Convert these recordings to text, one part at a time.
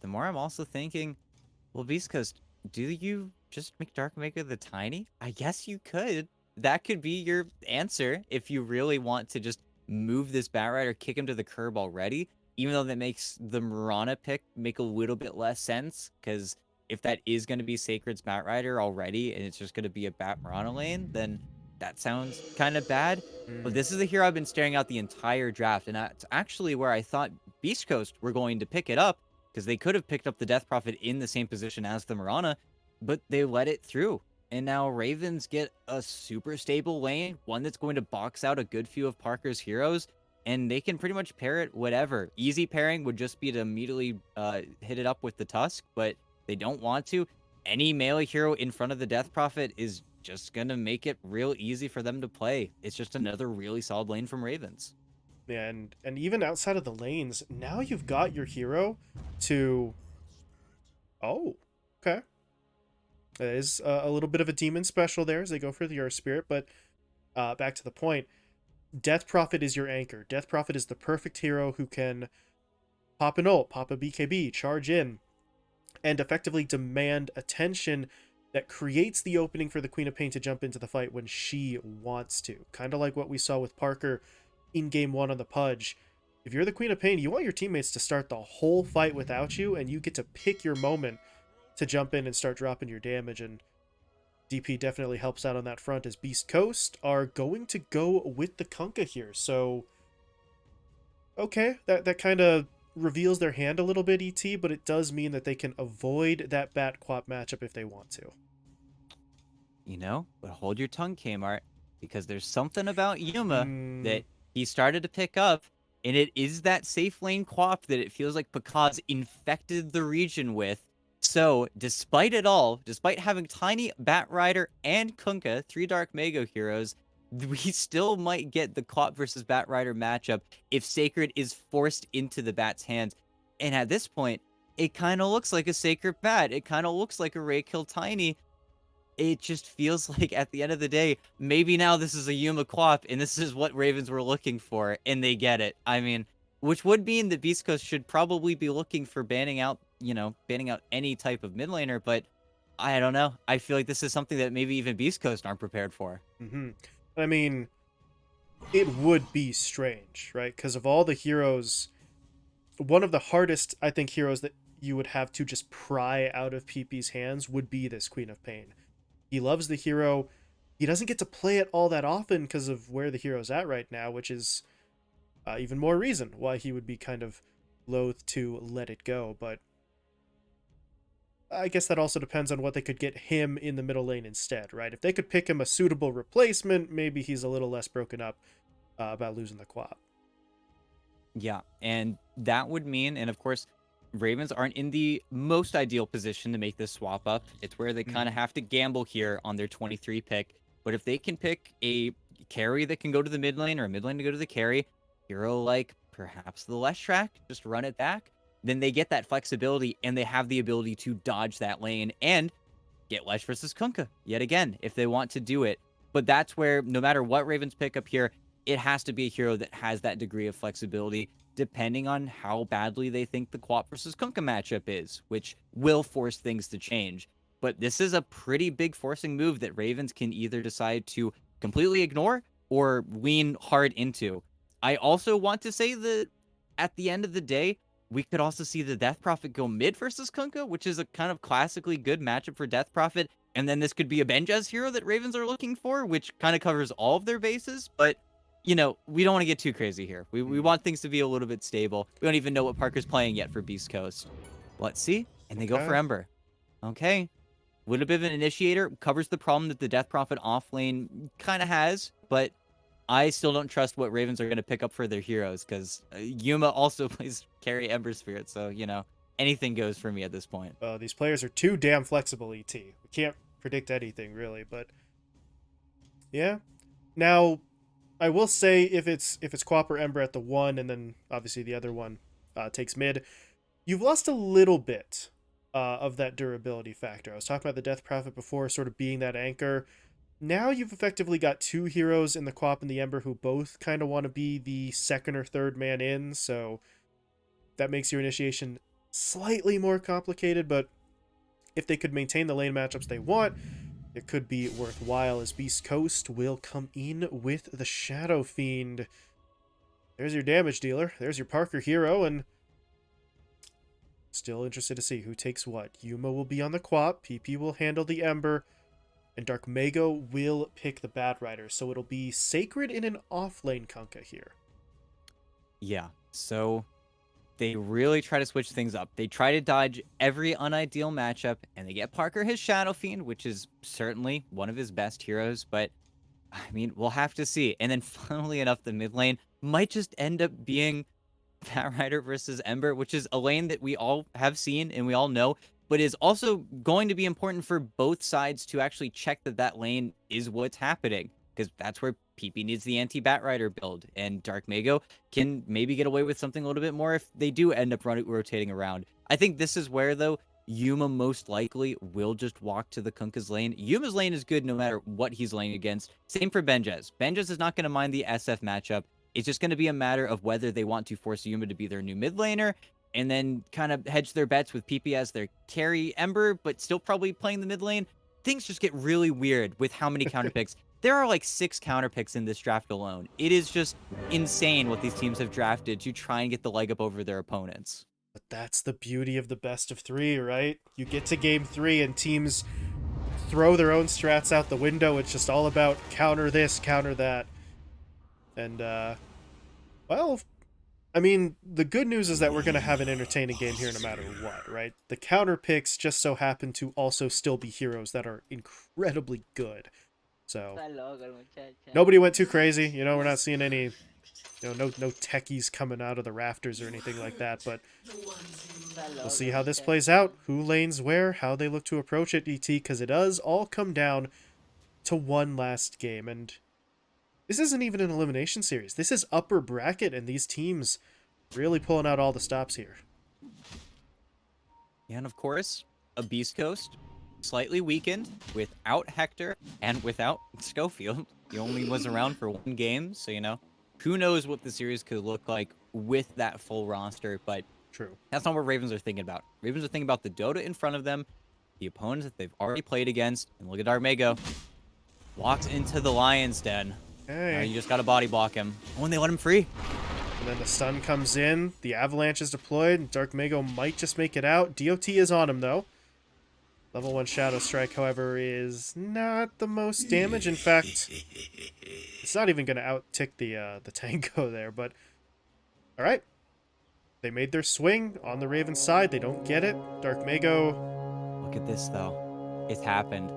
the more I'm also thinking, well, Beast Coast, do you just make Dark Mega the tiny? I guess you could. That could be your answer if you really want to just move this Batrider, kick him to the curb already. Even though that makes the Mirana pick make a little bit less sense, because if that is going to be Sacred's Batrider already, and it's just going to be a Bat Mirana lane, then that sounds kind of bad. But Mm. this is the hero I've been staring out the entire draft, and that's actually where I thought Beast Coast were going to pick it up, because they could have picked up the Death Prophet in the same position as the Mirana, but they let it through. And now Ravens get a super stable lane, one that's going to box out a good few of Parker's heroes, and they can pretty much pair it whatever. Easy pairing would just be to immediately hit it up with the Tusk, but they don't want to. Any melee hero in front of the Death Prophet is just going to make it real easy for them to play. It's just another really solid lane from Ravens. Yeah, and even outside of the lanes, now you've got your hero to. Oh, okay. That is a little bit of a demon special there as they go for the Earth Spirit, but back to the point. Death Prophet is your anchor. Death Prophet is the perfect hero who can pop an ult, pop a BKB, charge in, and effectively demand attention that creates the opening for the Queen of Pain to jump into the fight when she wants to. Kind of like what we saw with Parker in game one on the Pudge. If you're the Queen of Pain, you want your teammates to start the whole fight without you, and you get to pick your moment to jump in and start dropping your damage. And DP definitely helps out on that front, as Beast Coast are going to go with the Kunkka here. So, okay, that kind of reveals their hand a little bit, ET, but it does mean that they can avoid that Bat Quap matchup if they want to. But hold your tongue, Kmart, because there's something about Yuma Mm, that he started to pick up, and it is that safe lane quap that it feels like Pakaz infected the region with. So, despite it all, despite having Tiny, Batrider, and Kunkka, three Dark Mago heroes, we still might get the Quap versus Batrider matchup if Sacred is forced into the Bat's hands. And at this point, it kind of looks like a Sacred Bat. It kind of looks like a Ray Kill Tiny. It just feels like at the end of the day, maybe now this is a Yuma Quap, and this is what Ravens were looking for, and they get it. I mean, which would mean that Beast Coast should probably be looking for banning out any type of mid laner, but I don't know. I feel like this is something that maybe even Beast Coast aren't prepared for. hmm I mean, it would be strange, right? Because of all the heroes, one of the hardest, I think, heroes that you would have to just pry out of PP's hands would be this Queen of Pain. He loves the hero. He doesn't get to play it all that often because of where the hero's at right now, which is even more reason why he would be kind of loath to let it go. But I guess that also depends on what they could get him in the middle lane instead, right? If they could pick him a suitable replacement, maybe he's a little less broken up about losing the quad. Yeah, and that would mean, and of course, Ravens aren't in the most ideal position to make this swap up. It's where they kind of Mm. have to gamble here on their 23 pick. But if they can pick a carry that can go to the mid lane or a mid lane to go to the carry, hero like perhaps the Leshrac, just run it back, then they get that flexibility and they have the ability to dodge that lane and get Lesh versus Kunkka yet again if they want to do it. But that's where no matter what Ravens pick up here, it has to be a hero that has that degree of flexibility depending on how badly they think the Quap versus Kunkka matchup is, which will force things to change. But this is a pretty big forcing move that Ravens can either decide to completely ignore or lean hard into. I also want to say that at the end of the day, we could also see the Death Prophet go mid versus Kunkka, which is a kind of classically good matchup for Death Prophet. And then this could be a Benjaz hero that Ravens are looking for, which kind of covers all of their bases. But, we don't want to get too crazy here. We Mm. want things to be a little bit stable. We don't even know what Parker's playing yet for Beast Coast. Let's see. And they go for Okay. Ember. Okay. Little bit of an initiator, covers the problem that the Death Prophet off lane kind of has, but I still don't trust what Ravens are going to pick up for their heroes because Yuma also plays carry Ember Spirit, so anything goes for me at this point. These players are too damn flexible, ET. We can't predict anything really, but yeah. Now, I will say if it's Quap or Ember at the one, and then obviously the other one takes mid, you've lost a little bit of that durability factor. I was talking about the Death Prophet before, sort of being that anchor. Now you've effectively got two heroes in the Quap and the Ember who both kind of want to be the second or third man in, so that makes your initiation slightly more complicated, but if they could maintain the lane matchups they want, it could be worthwhile, as Beast Coast will come in with the Shadow Fiend. There's your damage dealer. There's your Parker hero, and still interested to see who takes what. Yuma will be on the Quap, PP will handle the Ember, and Dark Mago will pick the Bat Rider. So it'll be Sacred in an off-lane Kunkka here. Yeah, so they really try to switch things up. They try to dodge every unideal matchup, and they get Parker his Shadow Fiend, which is certainly one of his best heroes, but I mean, we'll have to see. And then, funnily enough, the mid lane might just end up being Bat Rider versus Ember, which is a lane that we all have seen and we all know, but is also going to be important for both sides to actually check that that lane is what's happening, because that's where PP needs the anti-Bat Rider build, and Dark Mago can maybe get away with something a little bit more if they do end up rotating around. I think this is where, though, Yuma most likely will just walk to the Kunkka's lane. Yuma's lane is good no matter what he's laning against. Same for Benjez. Benjez is not going to mind the SF matchup. It's just going to be a matter of whether they want to force Yuma to be their new mid laner and then kind of hedge their bets with PP as their carry Ember, but still probably playing the mid lane. Things just get really weird with how many counter picks. There are like 6 counter picks in this draft alone. It is just insane what these teams have drafted to try and get the leg up over their opponents. But that's the beauty of the best of 3, right? You get to game 3 and teams throw their own strats out the window. It's just all about counter this, counter that. And, well, I mean, the good news is that we're going to have an entertaining game here no matter what, right? The counter picks just so happen to also still be heroes that are incredibly good. So, nobody went too crazy. You know, we're not seeing any, no techies coming out of the rafters or anything like that, but we'll see how this plays out. Who lanes where, how they look to approach it, ET, because it does all come down to one last game. And this isn't even an elimination series. This is upper bracket, and these teams really pulling out all the stops here. And of course, a Beast Coast, slightly weakened, without Hector and without Schofield. He only was around for 1 game, so, who knows what the series could look like with that full roster, but True. That's not what Ravens are thinking about. Ravens are thinking about the Dota in front of them, the opponents that they've already played against, and look at Dark Mago. Walks into the Lion's Den. Hey. You just got to body block him. Oh, and they let him free. And then the stun comes in, the avalanche is deployed, and Dark Mago might just make it out. DOT is on him, though. Level 1 Shadow Strike, however, is not the most damage. In fact, it's not even going to out-tick the Tango there, but alright. They made their swing on the Raven side. They don't get it. Dark Mago. Look at this, though. It's happened.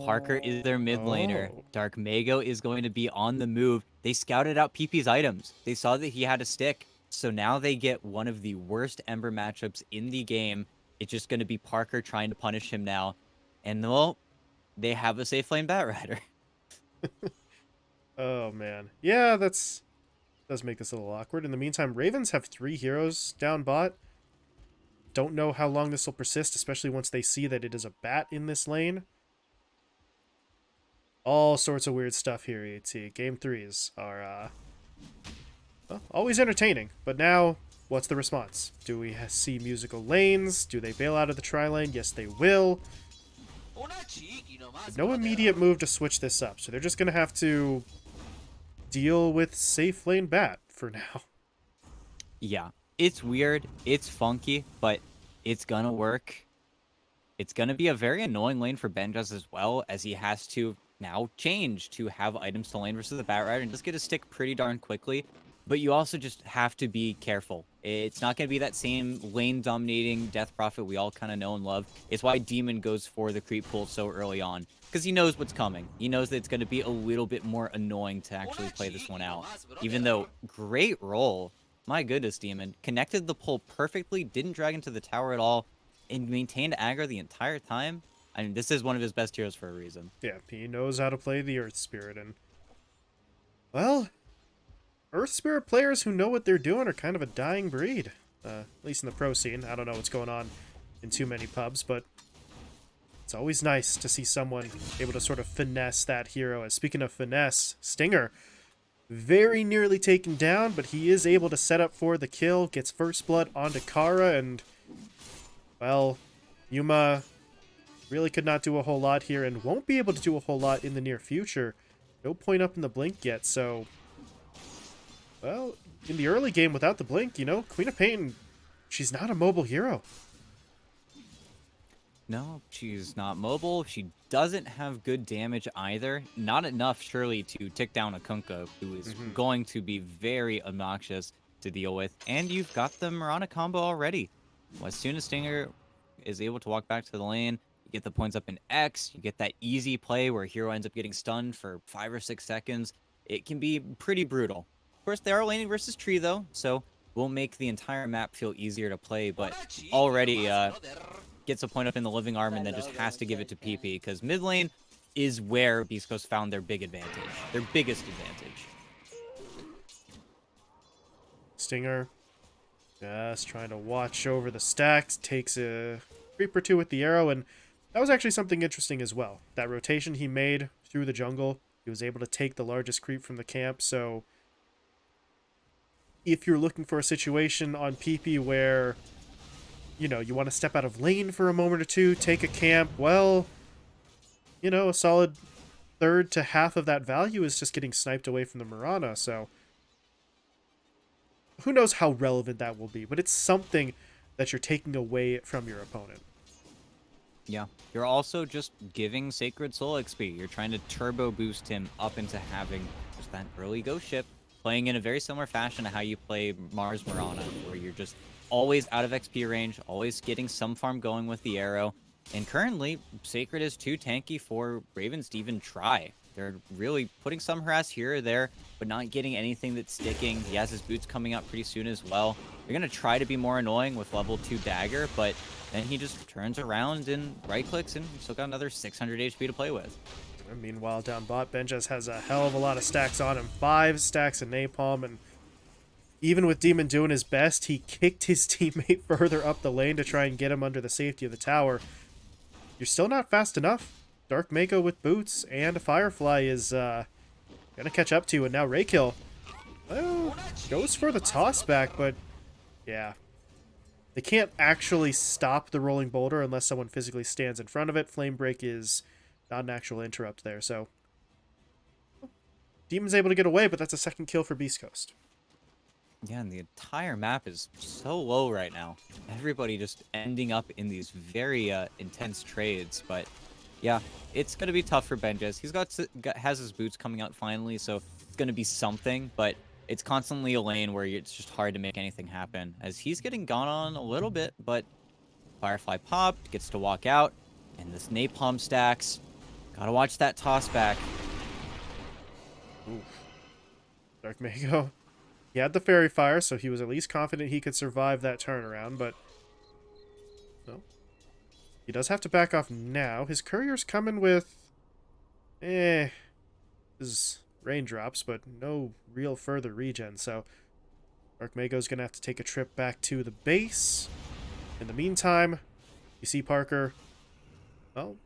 Parker is their mid laner. Dark Mago is going to be on the move. They scouted out PP's items. They saw that he had a stick. So now they get one of the worst Ember matchups in the game. It's just going to be Parker trying to punish him now. And, well, they have a safe lane Bat Rider. Oh, man. Yeah, does make this a little awkward. In the meantime, Ravens have 3 heroes down bot. Don't know how long this will persist, especially once they see that it is a bat in this lane. All sorts of weird stuff here, ET. Game 3s are, well, always entertaining. But now, what's the response? Do we see musical lanes? Do they bail out of the tri-lane? Yes, they will. No immediate move to switch this up, so they're just going to have to deal with safe lane bat for now. Yeah, it's weird, it's funky, but it's gonna work. It's gonna be a very annoying lane for Benjaz as well, as he has to now change to have items to lane versus the Bat Rider and just get a stick pretty darn quickly. But you also just have to be careful. It's not going to be that same lane-dominating Death Prophet we all kind of know and love. It's why Demon goes for the creep pool so early on, because he knows what's coming. He knows that it's going to be a little bit more annoying to actually play this one out. Even though, great roll. My goodness, Demon. Connected the pull perfectly, didn't drag into the tower at all, and maintained aggro the entire time. I mean, this is one of his best heroes for a reason. Yeah, he knows how to play the Earth Spirit, and, well, Earth Spirit players who know what they're doing are kind of a dying breed. At least in the pro scene. I don't know what's going on in too many pubs, but it's always nice to see someone able to sort of finesse that hero. And speaking of finesse, Stinger, very nearly taken down, but he is able to set up for the kill, gets first blood onto Kara, and Well, Yuma really could not do a whole lot here and won't be able to do a whole lot in the near future. No point up in the blink yet, so... Well, in the early game without the blink, you know, Queen of Pain, she's not a mobile hero. No, she's not mobile. She doesn't have good damage either. Not enough, surely, to tick down a Kunkka, who is going to be very obnoxious to deal with. And you've got the Mirana combo already. Well, as soon as Stinger is able to walk back to the lane, you get the points up in X, you get that easy play where Hero ends up getting stunned for 5 or 6 seconds. It can be pretty brutal. Of course, they are laning versus Tree, though, so will make the entire map feel easier to play, but already gets a point up in the living arm and then just has to give it to PP, because mid lane is where Beast Coast found their big advantage, their biggest advantage. Stinger just trying to watch over the stacks, takes a creep or two with the arrow, and that was actually something interesting as well. That rotation he made through the jungle, he was able to take the largest creep from the camp, so if you're looking for a situation on PP where, you know, you want to step out of lane for a moment or two, take a camp, well, you know, a solid third to half of that value is just getting sniped away from the Mirana, so who knows how relevant that will be, but it's something that you're taking away from your opponent. Yeah, you're also just giving Sacred Soul XP. You're trying to turbo boost him up into having just that early ghost ship, playing in a very similar fashion to how you play Mars Mirana, where you're just always out of XP range, always getting some farm going with the arrow. And currently, Sacred is too tanky for Ravens to even try. They're really putting some harass here or there, but not getting anything that's sticking. He has his boots coming out pretty soon as well. They're going to try to be more annoying with level 2 dagger, but then he just turns around and right-clicks, and he's still got another 600 HP to play with. And meanwhile, down bot, Benjas has a hell of a lot of stacks on him. 5 stacks of napalm, and even with Demon doing his best, he kicked his teammate further up the lane to try and get him under the safety of the tower. You're still not fast enough. Dark Mako with boots and a Firefly is gonna catch up to you, and now Raykill, well, goes for the toss back, but yeah. They can't actually stop the rolling boulder unless someone physically stands in front of it. Flame Break is not an actual interrupt there, so Demon's able to get away, but that's a second kill for Beast Coast. Yeah, and the entire map is so low right now. Everybody just ending up in these very intense trades, but yeah, it's going to be tough for Benjes. He's has his boots coming out finally, so it's going to be something, but it's constantly a lane where it's just hard to make anything happen, as he's getting gone on a little bit, but Firefly popped, gets to walk out, and this napalm stacks. Gotta watch that toss back. Ooh. Dark Mako. He had the Fairy Fire, so he was at least confident he could survive that turnaround, but no. He does have to back off now. His courier's coming with his raindrops, but no real further regen, so Dark Mago's gonna have to take a trip back to the base. In the meantime, you see Parker, well,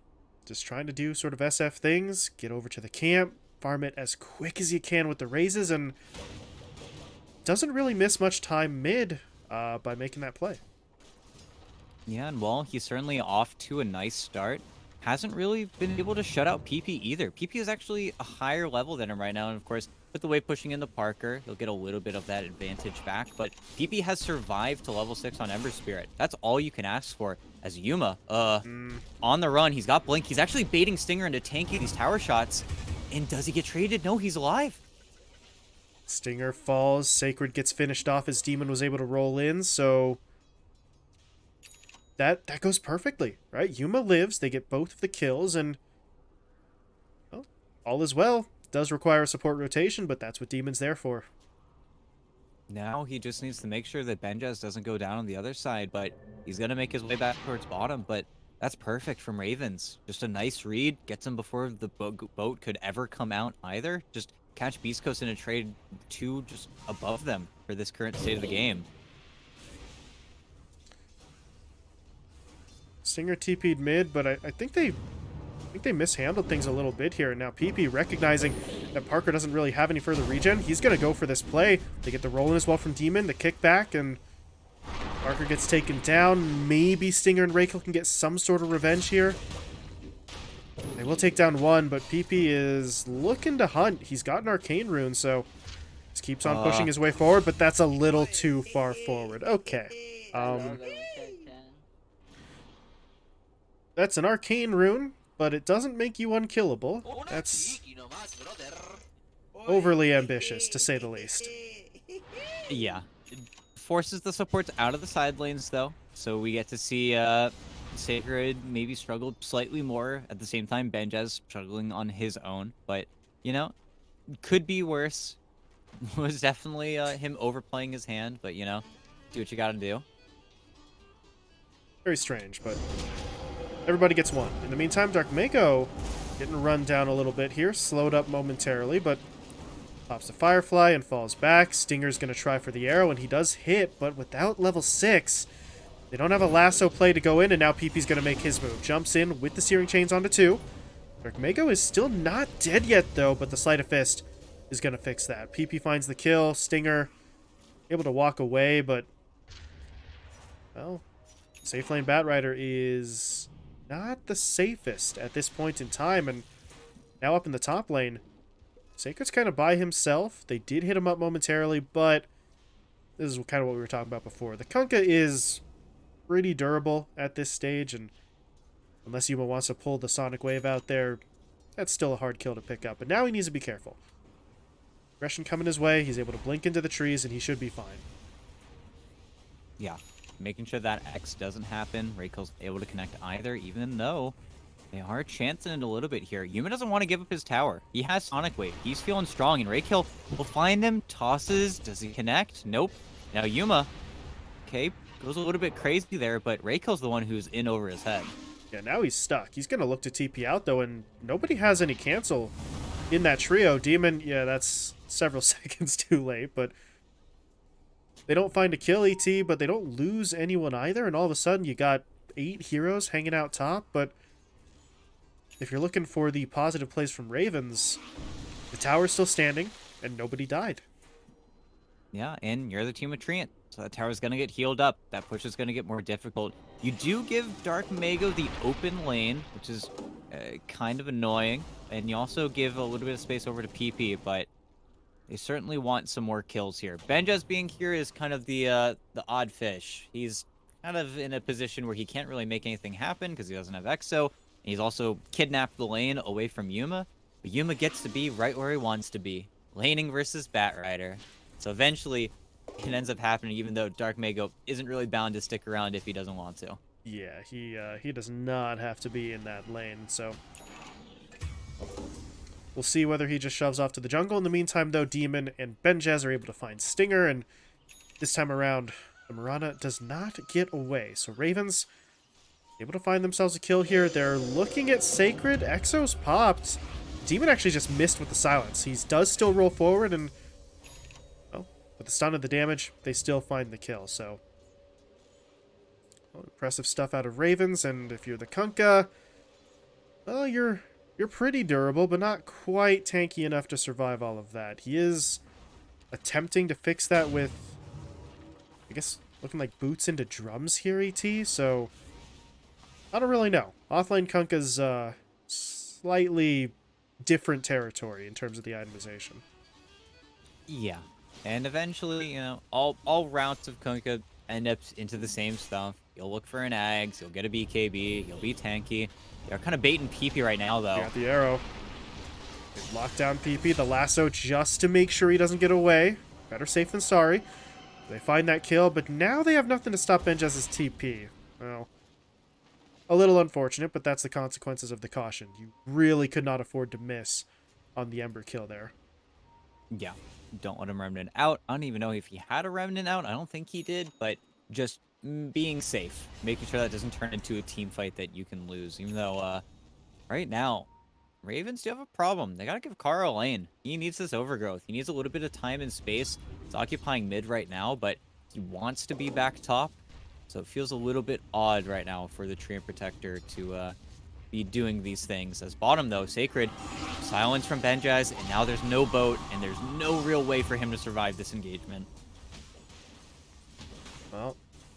just trying to do sort of SF things, get over to the camp, farm it as quick as you can with the raises, and doesn't really miss much time mid by making that play. Yeah, and well, he's certainly off to a nice start. Hasn't really been able to shut out PP either. PP is actually a higher level than him right now, and of course, with the way pushing into Parker, he'll get a little bit of that advantage back, but PP has survived to level 6 on Ember Spirit. That's all you can ask for. As Yuma, on the run, he's got Blink. He's actually baiting Stinger into tanking these tower shots, and does he get traded? No, he's alive. Stinger falls, Sacred gets finished off as Demon was able to roll in, so that goes perfectly, right? Yuma lives, they get both of the kills, and well, all is well. It does require a support rotation, but that's what Demon's there for. Now he just needs to make sure that Benjas doesn't go down on the other side, but he's going to make his way back towards bottom, but that's perfect from Ravens. Just a nice read, gets him before the boat could ever come out either. Just catch Beast Coast in a trade 2 just above them for this current state of the game. Stinger TP'd mid, but I think they mishandled things a little bit here. And now PP recognizing that Parker doesn't really have any further regen, he's going to go for this play. They get the roll in as well from Demon, the kickback, and Barker gets taken down. Maybe Stinger and Rakel can get some sort of revenge here. They will take down one, but PP is looking to hunt. He's got an arcane rune, so just keeps on pushing his way forward, but that's a little too far forward. Okay. That's an arcane rune, but it doesn't make you unkillable. That's overly ambitious, to say the least. Yeah. It forces the supports out of the side lanes, though, so we get to see Sacred maybe struggled slightly more. At the same time, Benjaz struggling on his own, but, you know, could be worse. Was definitely him overplaying his hand, but, you know, do what you gotta do. Very strange, but everybody gets one. In the meantime, Dark Mako getting run down a little bit here, slowed up momentarily, but pops the Firefly and falls back. Stinger's going to try for the arrow, and he does hit, but without level 6, they don't have a lasso play to go in, and now PP's going to make his move. Jumps in with the Searing Chains onto 2. Dark Mako is still not dead yet, though, but the Sleight of Fist is going to fix that. PP finds the kill. Stinger able to walk away, but, well, safe lane Batrider is not the safest at this point in time, and now up in the top lane, Sacred's kind of by himself. They did hit him up momentarily, but this is kind of what we were talking about before. The Kunkka is pretty durable at this stage, and unless Yuma wants to pull the Sonic Wave out there, that's still a hard kill to pick up. But now he needs to be careful. Aggression coming his way, he's able to blink into the trees, and he should be fine. Yeah, making sure that X doesn't happen. Rakel's able to connect either, even though they are chancing it a little bit here. Yuma doesn't want to give up his tower. He has Sonic Wave. He's feeling strong, and Rakel will find him, tosses. Does he connect? Nope. Now Yuma, okay, goes a little bit crazy there, but Rakel's the one who's in over his head. Yeah, now he's stuck. He's going to look to TP out, though, and nobody has any cancel in that trio. Demon, yeah, that's several seconds too late, but they don't find a kill, ET, but they don't lose anyone either, and all of a sudden you got 8 heroes hanging out top, but if you're looking for the positive plays from Ravens, the tower's still standing, and nobody died. Yeah, and you're the team of Treant, so that tower's going to get healed up. That push is going to get more difficult. You do give Dark Mago the open lane, which is kind of annoying, and you also give a little bit of space over to PP, but they certainly want some more kills here. Benjaz being here is kind of the odd fish. He's kind of in a position where he can't really make anything happen because he doesn't have Exo. He's also kidnapped the lane away from Yuma, but Yuma gets to be right where he wants to be. Laning versus Batrider. So eventually, it ends up happening, even though Dark Mago isn't really bound to stick around if he doesn't want to. Yeah, he does not have to be in that lane, so we'll see whether he just shoves off to the jungle. In the meantime, though, Demon and Benjaz are able to find Stinger, and this time around, the Mirana does not get away. So Ravens able to find themselves a kill here. They're looking at Sacred. Exo's popped. Demon actually just missed with the silence. He does still roll forward, and, well, with the stun of the damage, they still find the kill. So, well, impressive stuff out of Ravens. And if you're the Kunkka, well, you're pretty durable, but not quite tanky enough to survive all of that. He is attempting to fix that with, I guess, looking like boots into drums here, ET. So I don't really know. Offlane Kunkka's slightly different territory in terms of the itemization. Yeah, and eventually, you know, all routes of Kunkka end up into the same stuff. You'll look for an Ags, you'll get a BKB, you'll be tanky. They're kind of baiting PP right now, though. Got the arrow. They've locked down PP. The lasso just to make sure he doesn't get away. Better safe than sorry. They find that kill, but now they have nothing to stop Benjaz's TP. Well, a little unfortunate, but that's the consequences of the caution. You really could not afford to miss on the Ember kill there. Yeah, don't let him Remnant out. I don't even know if he had a Remnant out. I don't think he did, but just being safe, making sure that doesn't turn into a team fight that you can lose. Even though right now, Ravens do have a problem. They gotta give Kara a lane. He needs this overgrowth. He needs a little bit of time and space. He's occupying mid right now, but he wants to be back top. So it feels a little bit odd right now for the Treant Protector to be doing these things. As bottom, though, Sacred, silence from Benjaz, and now there's no boat, and there's no real way for him to survive this engagement. Well,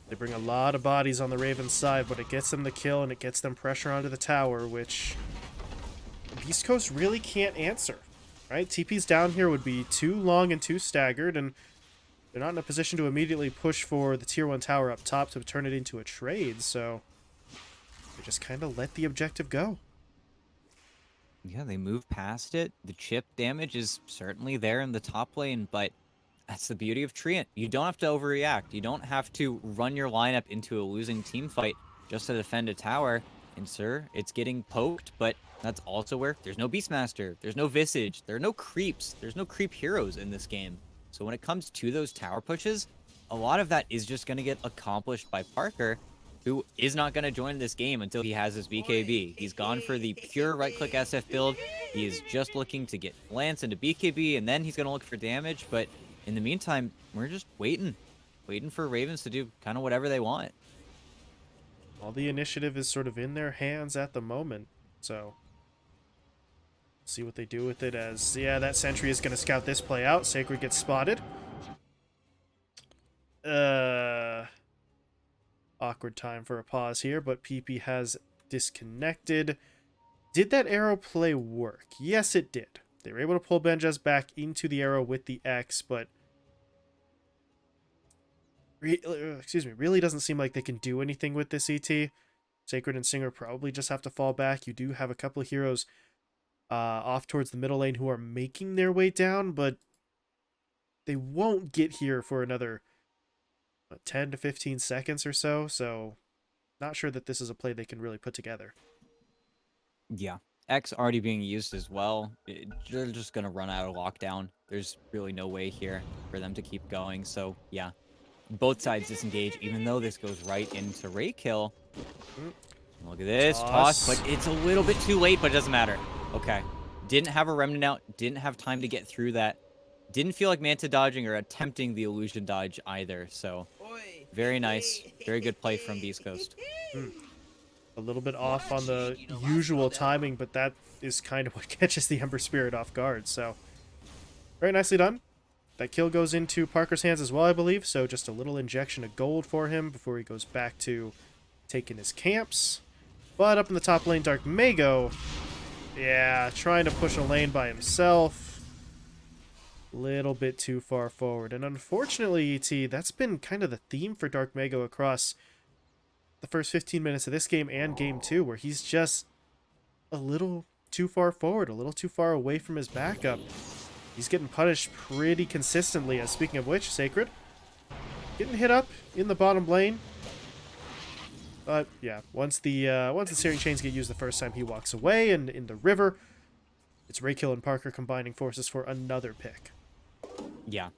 They bring a lot of bodies on the Ravens side, but it gets them the kill and it gets them pressure onto the tower, which Beast Coast really can't answer. Right? TP's down here would be too long and too staggered, and they're not in a position to immediately push for the tier 1 tower up top to turn it into a trade, so they just kind of let the objective go. Yeah, they move past it. The chip damage is certainly there in the top lane, but that's the beauty of Treant. You don't have to overreact. You don't have to run your lineup into a losing team fight just to defend a tower. And sir, it's getting poked, but that's also where there's no Beastmaster, there's no Visage, there are no creeps, there's no creep heroes in this game. So when it comes to those tower pushes, a lot of that is just going to get accomplished by Parker, who is not going to join this game until he has his BKB. He's gone for the pure right-click SF build. He is just looking to get Lance into BKB, and then he's going to look for damage. But in the meantime, we're just waiting for Ravens to do kind of whatever they want. All the initiative is sort of in their hands at the moment, so see what they do with it as, yeah, that sentry is going to scout this play out. Sacred gets spotted. Awkward time for a pause here, but PP has disconnected. Did that arrow play work? Yes, it did. They were able to pull Benjaz back into the arrow with the X, but really doesn't seem like they can do anything with this ET. Sacred and Singer probably just have to fall back. You do have a couple of heroes off towards the middle lane who are making their way down, but they won't get here for another 10 to 15 seconds or so, so not sure that this is a play they can really put together. Yeah. X already being used as well. They're just going to run out of lockdown. There's really no way here for them to keep going. So, yeah. Both sides disengage, even though this goes right into Ray kill. Look at this. Toss, but it's a little bit too late, but it doesn't matter. Okay. Didn't have a remnant out. Didn't have time to get through that. Didn't feel like Manta dodging or attempting the illusion dodge either. So, very nice. Very good play from Beast Coast. A little bit off on the usual timing, but that is kind of what catches the Ember Spirit off guard. So, very nicely done. That kill goes into Parker's hands as well, I believe. So, just a little injection of gold for him before he goes back to taking his camps. But up in the top lane, Dark Mago, yeah, trying to push a lane by himself. Little bit too far forward. And unfortunately, ET, that's been kind of the theme for Dark Mago across the first 15 minutes of this game and game 2, where he's just a little too far forward, a little too far away from his backup. He's getting punished pretty consistently. As speaking of which, Sacred getting hit up in the bottom lane. But yeah, once the Searing Chains get used the first time, he walks away, and in the river, it's Raykill and Parker combining forces for another pick. Yeah.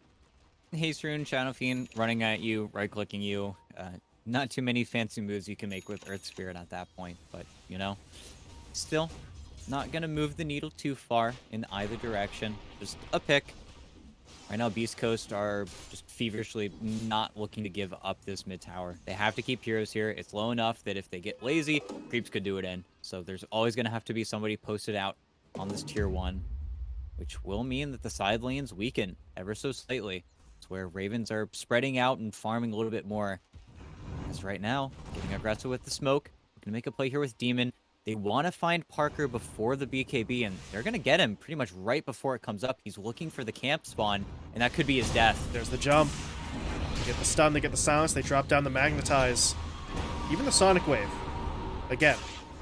Haste Rune, Shadow Fiend running at you, right-clicking you. Not too many fancy moves you can make with Earth Spirit at that point, but, you know, still not going to move the needle too far in either direction. Just a pick. Right now, Beast Coast are just feverishly not looking to give up this mid tower. They have to keep heroes here. It's low enough that if they get lazy, creeps could do it in. So there's always going to have to be somebody posted out on this tier 1, which will mean that the side lanes weaken ever so slightly. It's where Ravens are spreading out and farming a little bit more. As right now, getting aggressive with the smoke. Going to make a play here with Demon. They want to find Parker before the BKB, and they're going to get him pretty much right before it comes up. He's looking for the camp spawn, and that could be his death. There's the jump. They get the stun, they get the silence, they drop down the magnetize. Even the Sonic Wave. Again,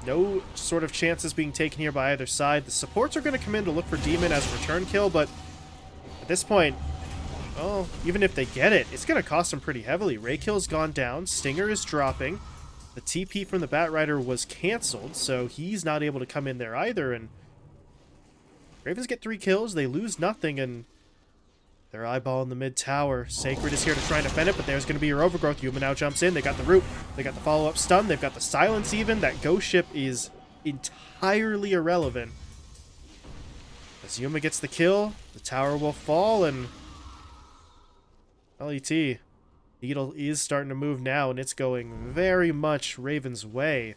no sort of chances being taken here by either side. The supports are going to come in to look for Demon as a return kill, but at this point, well, even if they get it, it's going to cost them pretty heavily. Raykill's gone down, Stinger is dropping. The TP from the Batrider was canceled, so he's not able to come in there either, and Ravens get 3 kills, they lose nothing, and they're eyeballing the mid tower. Sacred is here to try and defend it, but there's going to be your overgrowth. Yuma now jumps in, they got the root, they got the follow-up stun, they've got the silence even. That ghost ship is entirely irrelevant. As Yuma gets the kill, the tower will fall, and LET. Needle is starting to move now, and it's going very much Raven's way.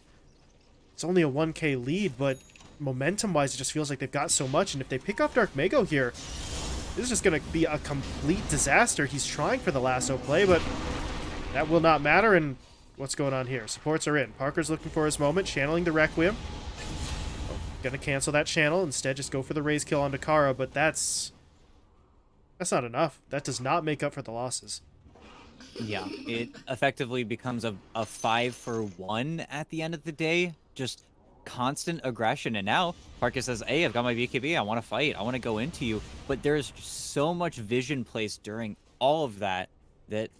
It's only a 1k lead, but momentum-wise, it just feels like they've got so much, and if they pick off Dark Mago here, this is just going to be a complete disaster. He's trying for the lasso play, but That will not matter, and what's going on here? Supports are in. Parker's looking for his moment, channeling the Requiem. Gonna cancel that channel, instead just go for the raise kill onto Kara, but that's not enough. That does not make up for the losses. Yeah, it effectively becomes a 5-for-1 at the end of the day. Just constant aggression. And now Parker says, hey, I've got my BKB. I want to fight. I want to go into you. But there's so much vision placed during all of that that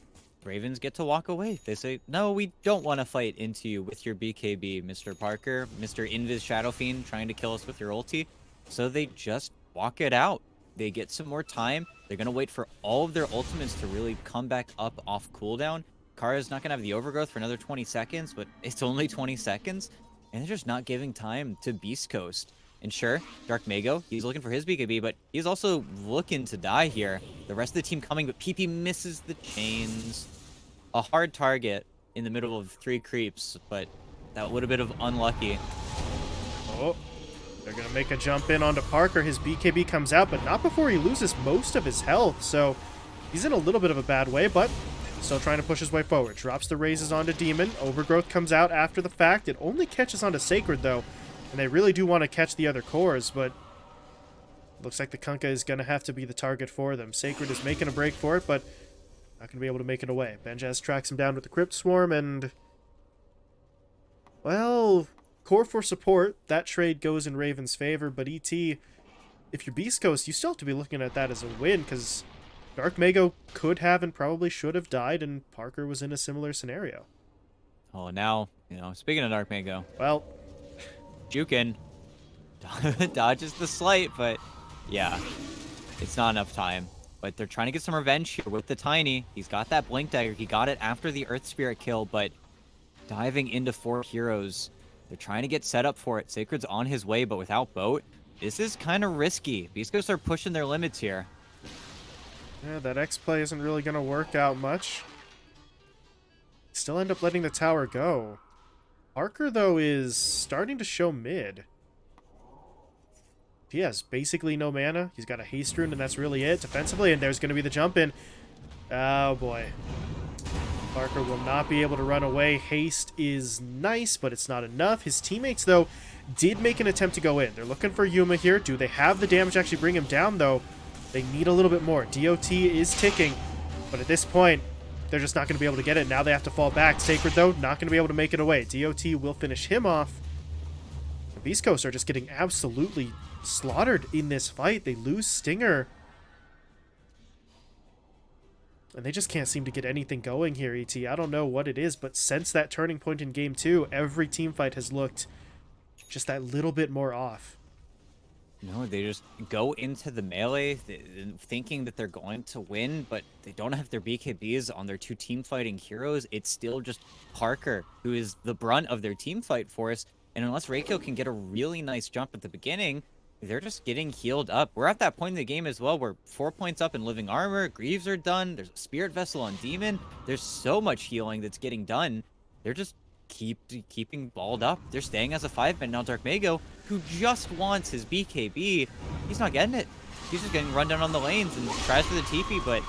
Ravens get to walk away. They say, no, we don't want to fight into you with your BKB, Mr. Parker, Mr. Invis Shadow Fiend trying to kill us with your ulti. So they just walk it out. They get some more time. They're going to wait for all of their ultimates to really come back up off cooldown. Kara's not going to have the overgrowth for another 20 seconds, but it's only 20 seconds. And they're just not giving time to Beast Coast. And sure, Dark Mago, he's looking for his BKB, but he's also looking to die here. The rest of the team coming, but PP misses the chains. A hard target in the middle of 3 creeps, but that would have been unlucky. Oh, they're going to make a jump in onto Parker. His BKB comes out, but not before he loses most of his health. So he's in a little bit of a bad way, but still trying to push his way forward. Drops the raises onto Demon. Overgrowth comes out after the fact. It only catches onto Sacred, though. And they really do want to catch the other cores, but looks like the Kunkka is going to have to be the target for them. Sacred is making a break for it, but not going to be able to make it away. Benjaz tracks him down with the Crypt Swarm, and well, core for support. That trade goes in Raven's favor, but ET, if you're Beast Coast, you still have to be looking at that as a win, because Dark Mago could have and probably should have died, and Parker was in a similar scenario. Oh, now, speaking of Dark Mago. Well, Jukin dodges the slight, but yeah, it's not enough time. But they're trying to get some revenge here with the Tiny. He's got that Blink Dagger. He got it after the Earth Spirit kill, but diving into 4 heroes. They're trying to get set up for it. Sacred's on his way, but without boat, this is kind of risky. Beast Coast are pushing their limits here. yeah, that X-Play isn't really going to work out much. Still end up letting the tower go. Parker, though, is starting to show mid. He has basically no mana. He's got a haste rune, and that's really it defensively, and there's going to be the jump in. Oh, boy. Parker will not be able to run away. Haste is nice, but it's not enough. His teammates, though, did make an attempt to go in. They're looking for Yuma here. Do they have the damage to actually bring him down, though? They need a little bit more. DOT is ticking, but at this point, they're just not going to be able to get it. Now they have to fall back. Sacred, though, not going to be able to make it away. DOT will finish him off. The Beast Coast are just getting absolutely slaughtered in this fight. They lose Stinger. And they just can't seem to get anything going here, ET. I don't know what it is, but since that turning point in Game 2, every team fight has looked just that little bit more off. No, they just go into the melee thinking that they're going to win, but they don't have their BKBs on their 2 team fighting heroes. It's still just Parker, who is the brunt of their team fight force. And unless Reiko can get a really nice jump at the beginning, they're just getting healed up. We're at that point in the game as well. We're 4 points up in living armor. Greaves are done. There's a spirit vessel on demon. There's so much healing that's getting done. They're just keeping balled up. They're staying as a 5-man. Now Dark Mago, who just wants his BKB, he's not getting it. He's just getting run down on the lanes and tries for the TP, but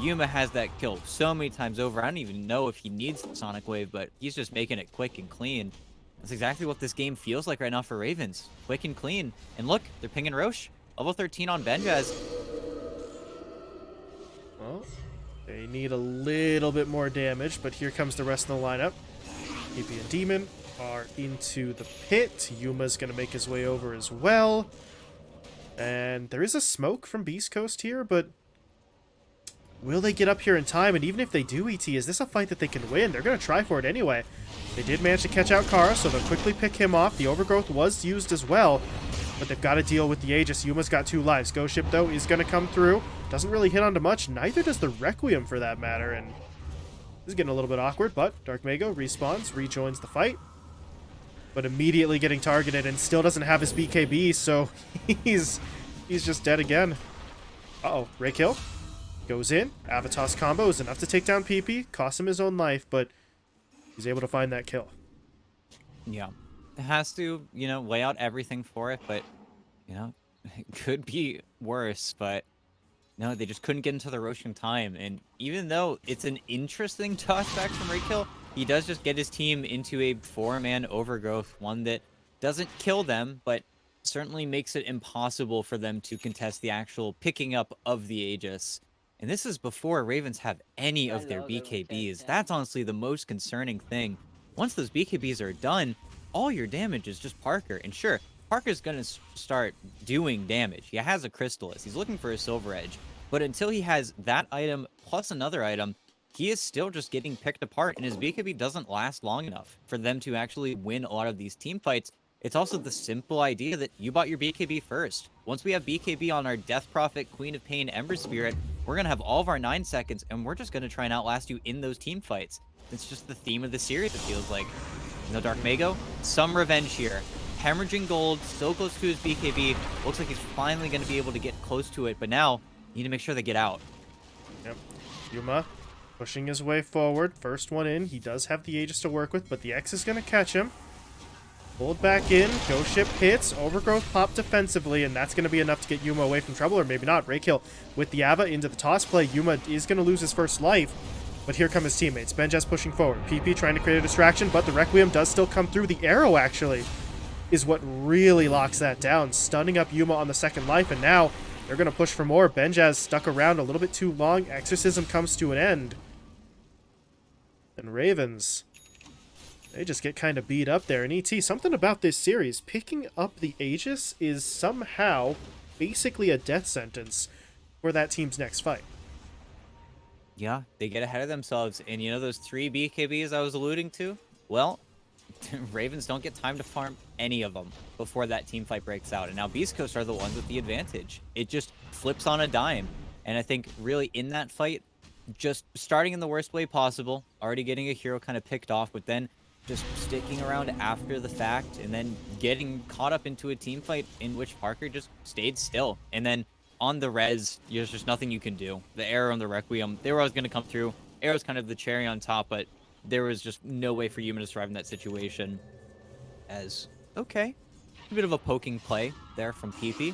Yuma has that kill so many times over. I don't even know if he needs the Sonic Wave, but he's just making it quick and clean. That's exactly what this game feels like right now for Ravens. Quick and clean. And look, they're pinging Roche. Level 13 on Benjaz. Well, they need a little bit more damage, but here comes the rest of the lineup. PP and Demon are into the pit. Yuma's going to make his way over as well. And there is a smoke from Beast Coast here, but will they get up here in time? And even if they do, ET, is this a fight that they can win? They're going to try for it anyway. They did manage to catch out Kara, so they'll quickly pick him off. The Overgrowth was used as well, but they've got to deal with the Aegis. Yuma's got 2 lives. Ghost Ship, though, is going to come through. Doesn't really hit onto much. Neither does the Requiem, for that matter. And this is getting a little bit awkward, but Dark Mago respawns, rejoins the fight. But immediately getting targeted and still doesn't have his BKB, so he's just dead again. Uh-oh. Ray kill. Goes in. Avatos combo is enough to take down PP. Costs him his own life, but he's able to find that kill. Yeah. It has to, lay out everything for it, but, it could be worse, but No, they just couldn't get into the Rosh in time. And even though it's an interesting tossback from Rakill, he does just get his team into a 4-man overgrowth, one that doesn't kill them, but certainly makes it impossible for them to contest the actual picking up of the Aegis. And this is before Ravens have any of their BKBs. That's honestly the most concerning thing. Once those BKBs are done, all your damage is just Parker. And sure, Parker's going to start doing damage. He has a Crystallis. He's looking for a Silver Edge. But until he has that item plus another item, he is still just getting picked apart, and his BKB doesn't last long enough for them to actually win a lot of these team fights. It's also the simple idea that you bought your BKB first. Once we have BKB on our Death Prophet, Queen of Pain, Ember Spirit, we're going to have all of our 9 seconds, and we're just going to try and outlast you in those team fights. It's just the theme of the series, it feels like. Dark Mago, some revenge here. Hemorrhaging gold, so close to his BKB. Looks like he's finally going to be able to get close to it, but now you need to make sure they get out. Yep. Yuma pushing his way forward. First one in. He does have the Aegis to work with, but the X is going to catch him. Pulled back in. Ghost Ship hits. Overgrowth pop defensively, and that's going to be enough to get Yuma away from trouble, or maybe not. Rakill with the Ava into the toss play. Yuma is going to lose his first life, but here come his teammates. Benjaz pushing forward. PP trying to create a distraction, but the Requiem does still come through. The arrow, actually, is what really locks that down, stunning up Yuma on the second life, and now they're going to push for more. Benjaz stuck around a little bit too long. Exorcism comes to an end. And Ravens, they just get kind of beat up there. And ET, something about this series, picking up the Aegis is somehow basically a death sentence for that team's next fight. Yeah, they get ahead of themselves. And you know those 3 BKBs I was alluding to? Well, Ravens don't get time to farm any of them before that team fight breaks out. And now Beast Coast are the ones with the advantage. It just flips on a dime. And I think really in that fight, just starting in the worst way possible, already getting a hero kind of picked off, but then just sticking around after the fact and then getting caught up into a team fight in which Parker just stayed still. And then on the res, there's just nothing you can do. The arrow and the Requiem, they were always going to come through. Arrow's kind of the cherry on top, but there was just no way for Yuma to survive in that situation. As, okay, a bit of a poking play there from PP.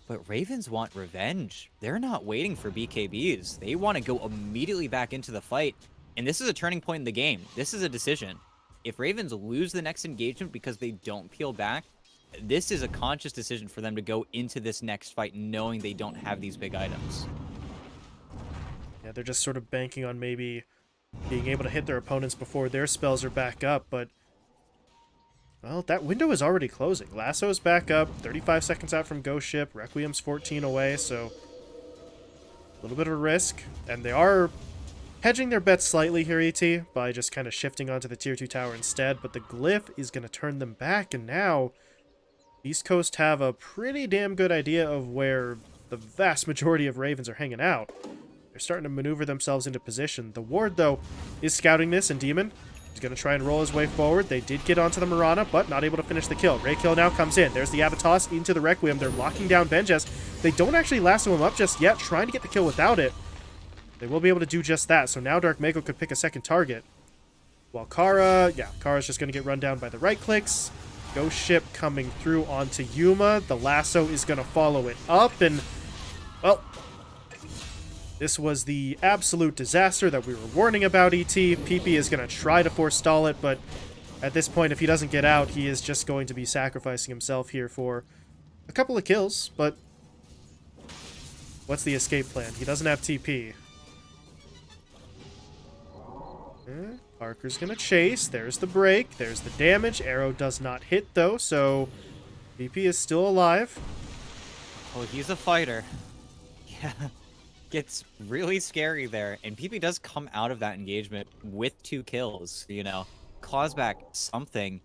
But Ravens want revenge. They're not waiting for BKBs. They want to go immediately back into the fight. And this is a turning point in the game. This is a decision. If Ravens lose the next engagement because they don't peel back, this is a conscious decision for them to go into this next fight knowing they don't have these big items. Yeah, they're just sort of banking on maybe being able to hit their opponents before their spells are back up, but well, that window is already closing. Lasso's back up, 35 seconds out from Ghost Ship. Requiem's 14 away, so a little bit of a risk. And they are hedging their bets slightly here, ET, by just kind of shifting onto the Tier 2 tower instead. But the Glyph is going to turn them back, and now East Coast have a pretty damn good idea of where the vast majority of Ravens are hanging out. They're starting to maneuver themselves into position. The Ward, though, is scouting this, and Demon is going to try and roll his way forward. They did get onto the Mirana, but not able to finish the kill. Rakill now comes in. There's the Avatos into the Requiem. They're locking down Benjaz. They don't actually lasso him up just yet, trying to get the kill without it. They will be able to do just that, so now Dark Mago could pick a second target. While Kara's just going to get run down by the right clicks. Ghost Ship coming through onto Yuma. The lasso is going to follow it up, and, well, this was the absolute disaster that we were warning about, ET. PP is going to try to forestall it, but at this point, if he doesn't get out, he is just going to be sacrificing himself here for a couple of kills, but what's the escape plan? He doesn't have TP. Parker's going to chase. There's the break. There's the damage. Arrow does not hit, though, so PP is still alive. Oh, he's a fighter. Yeah. Gets really scary there, and PP does come out of that engagement with 2 kills, you know, claws back something,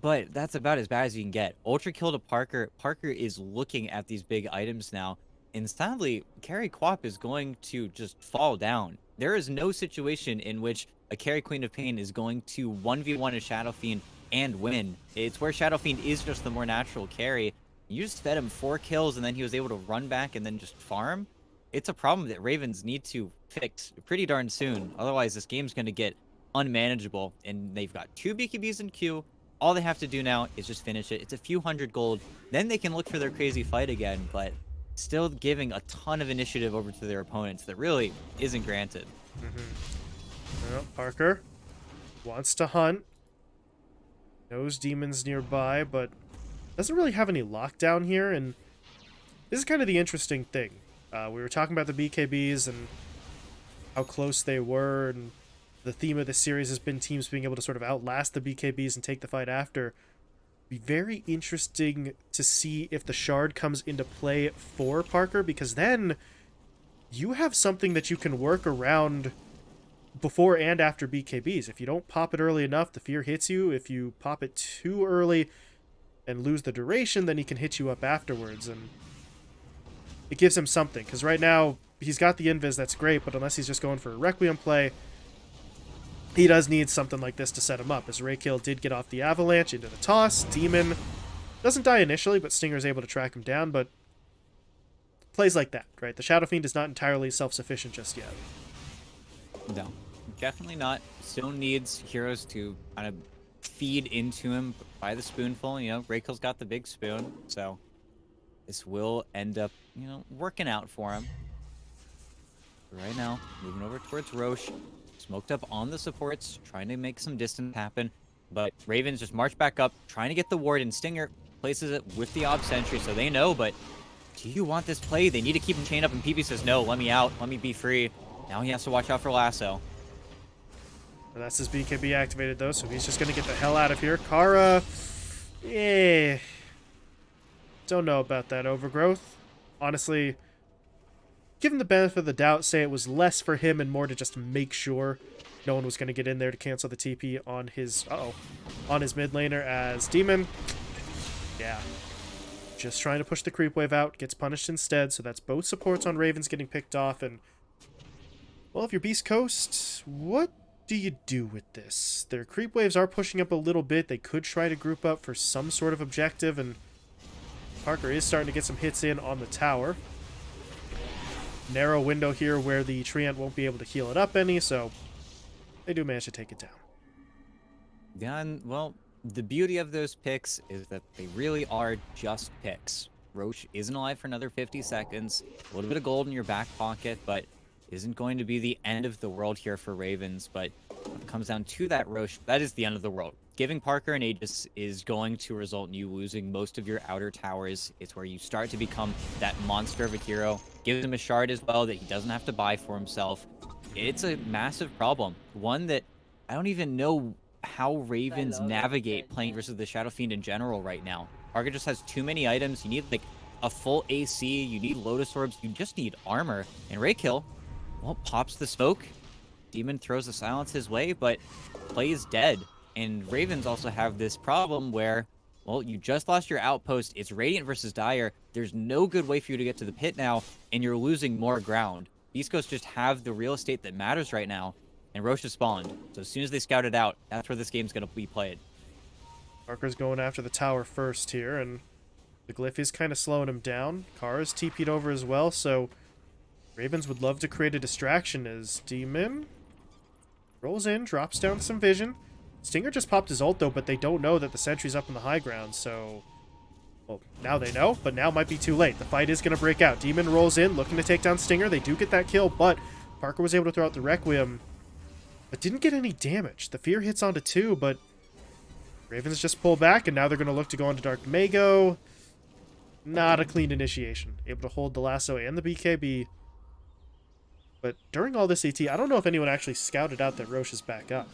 but that's about as bad as you can get. Ultra kill to Parker. Parker is looking at these big items now, and sadly, Carry Quap is going to just fall down. There is no situation in which a Carry Queen of Pain is going to 1v1 a Shadow Fiend and win. It's where Shadow Fiend is just the more natural carry. You just fed him 4 kills, and then he was able to run back and then just farm. It's a problem that Ravens need to fix pretty darn soon. Otherwise, this game's going to get unmanageable. And they've got 2 BKBs in queue. All they have to do now is just finish it. It's a few hundred gold. Then they can look for their crazy fight again. But still giving a ton of initiative over to their opponents that really isn't granted. Well, Parker wants to hunt. Knows demons nearby, but doesn't really have any lockdown here, and this is kind of the interesting thing. We were talking about the BKBs and how close they were, and the theme of this series has been teams being able to sort of outlast the BKBs and take the fight after. Be very interesting to see if the shard comes into play for Parker, because then you have something that you can work around before and after BKBs. If you don't pop it early enough, the fear hits you. If you pop it too early and lose the duration, then he can hit you up afterwards, and it gives him something, because right now he's got the invis, that's great, but unless he's just going for a Requiem play, he does need something like this to set him up, as Raykill did get off the avalanche into the toss. Demon doesn't die initially, but Stinger's able to track him down, but plays like that, right? The Shadow Fiend is not entirely self-sufficient just yet. No, definitely not. Still needs heroes to kind of feed into him by the spoonful. You know, Raykill's got the big spoon, so this will end up, you know, working out for him. Right now, moving over towards Roche. Smoked up on the supports, trying to make some distance happen. But Ravens just march back up, trying to get the ward, and Stinger places it with the Ob Sentry, so they know, but do you want this play? They need to keep him chained up, and PB says, no, let me out, let me be free. Now he has to watch out for Lasso. And that's his BKB activated, though, so he's just going to get the hell out of here. Kara, don't know about that Overgrowth. Honestly, give him the benefit of the doubt, say it was less for him and more to just make sure no one was going to get in there to cancel the TP on his, on his mid laner, as Demon, yeah, just trying to push the creep wave out, gets punished instead, so that's both supports on Ravens getting picked off, and, well, if you're Beast Coast, what do you do with this? Their creep waves are pushing up a little bit, they could try to group up for some sort of objective, and Parker is starting to get some hits in on the tower. Narrow window here where the Treant won't be able to heal it up any, so they do manage to take it down. Yeah, and, well, the beauty of those picks is that they really are just picks. Roche isn't alive for another 50 seconds, a little bit of gold in your back pocket, but isn't going to be the end of the world here for Ravens. But when it comes down to that Roche, that is the end of the world. Giving Parker an Aegis is going to result in you losing most of your outer towers. It's where you start to become that monster of a hero. Gives him a shard as well that he doesn't have to buy for himself. It's a massive problem. One that I don't even know how Ravens navigate playing versus the Shadow Fiend in general right now. Parker just has too many items. You need like a full AC. You need Lotus Orbs. You just need armor. And Raykill, well, pops the smoke. Demon throws the silence his way, but play is dead. And Ravens also have this problem where, well, you just lost your outpost. It's Radiant versus Dire. There's no good way for you to get to the pit now, and you're losing more ground. Beast Coast just have the real estate that matters right now, and Roche has spawned. So as soon as they scout it out, that's where this game's going to be played. Parker's going after the tower first here, and the Glyph is kind of slowing him down. Kara's TP'd over as well, so Ravens would love to create a distraction as Demon rolls in, drops down some vision. Stinger just popped his ult, though, but they don't know that the sentry's up in the high ground, so... Well, now they know, but now might be too late. The fight is going to break out. Demon rolls in, looking to take down Stinger. They do get that kill, but Parker was able to throw out the Requiem, but didn't get any damage. The Fear hits onto 2, but Ravens just pull back, and now they're going to look to go into Dark Mago. Not a clean initiation. Able to hold the Lasso and the BKB. But during all this AT, I don't know if anyone actually scouted out that Roche is back up.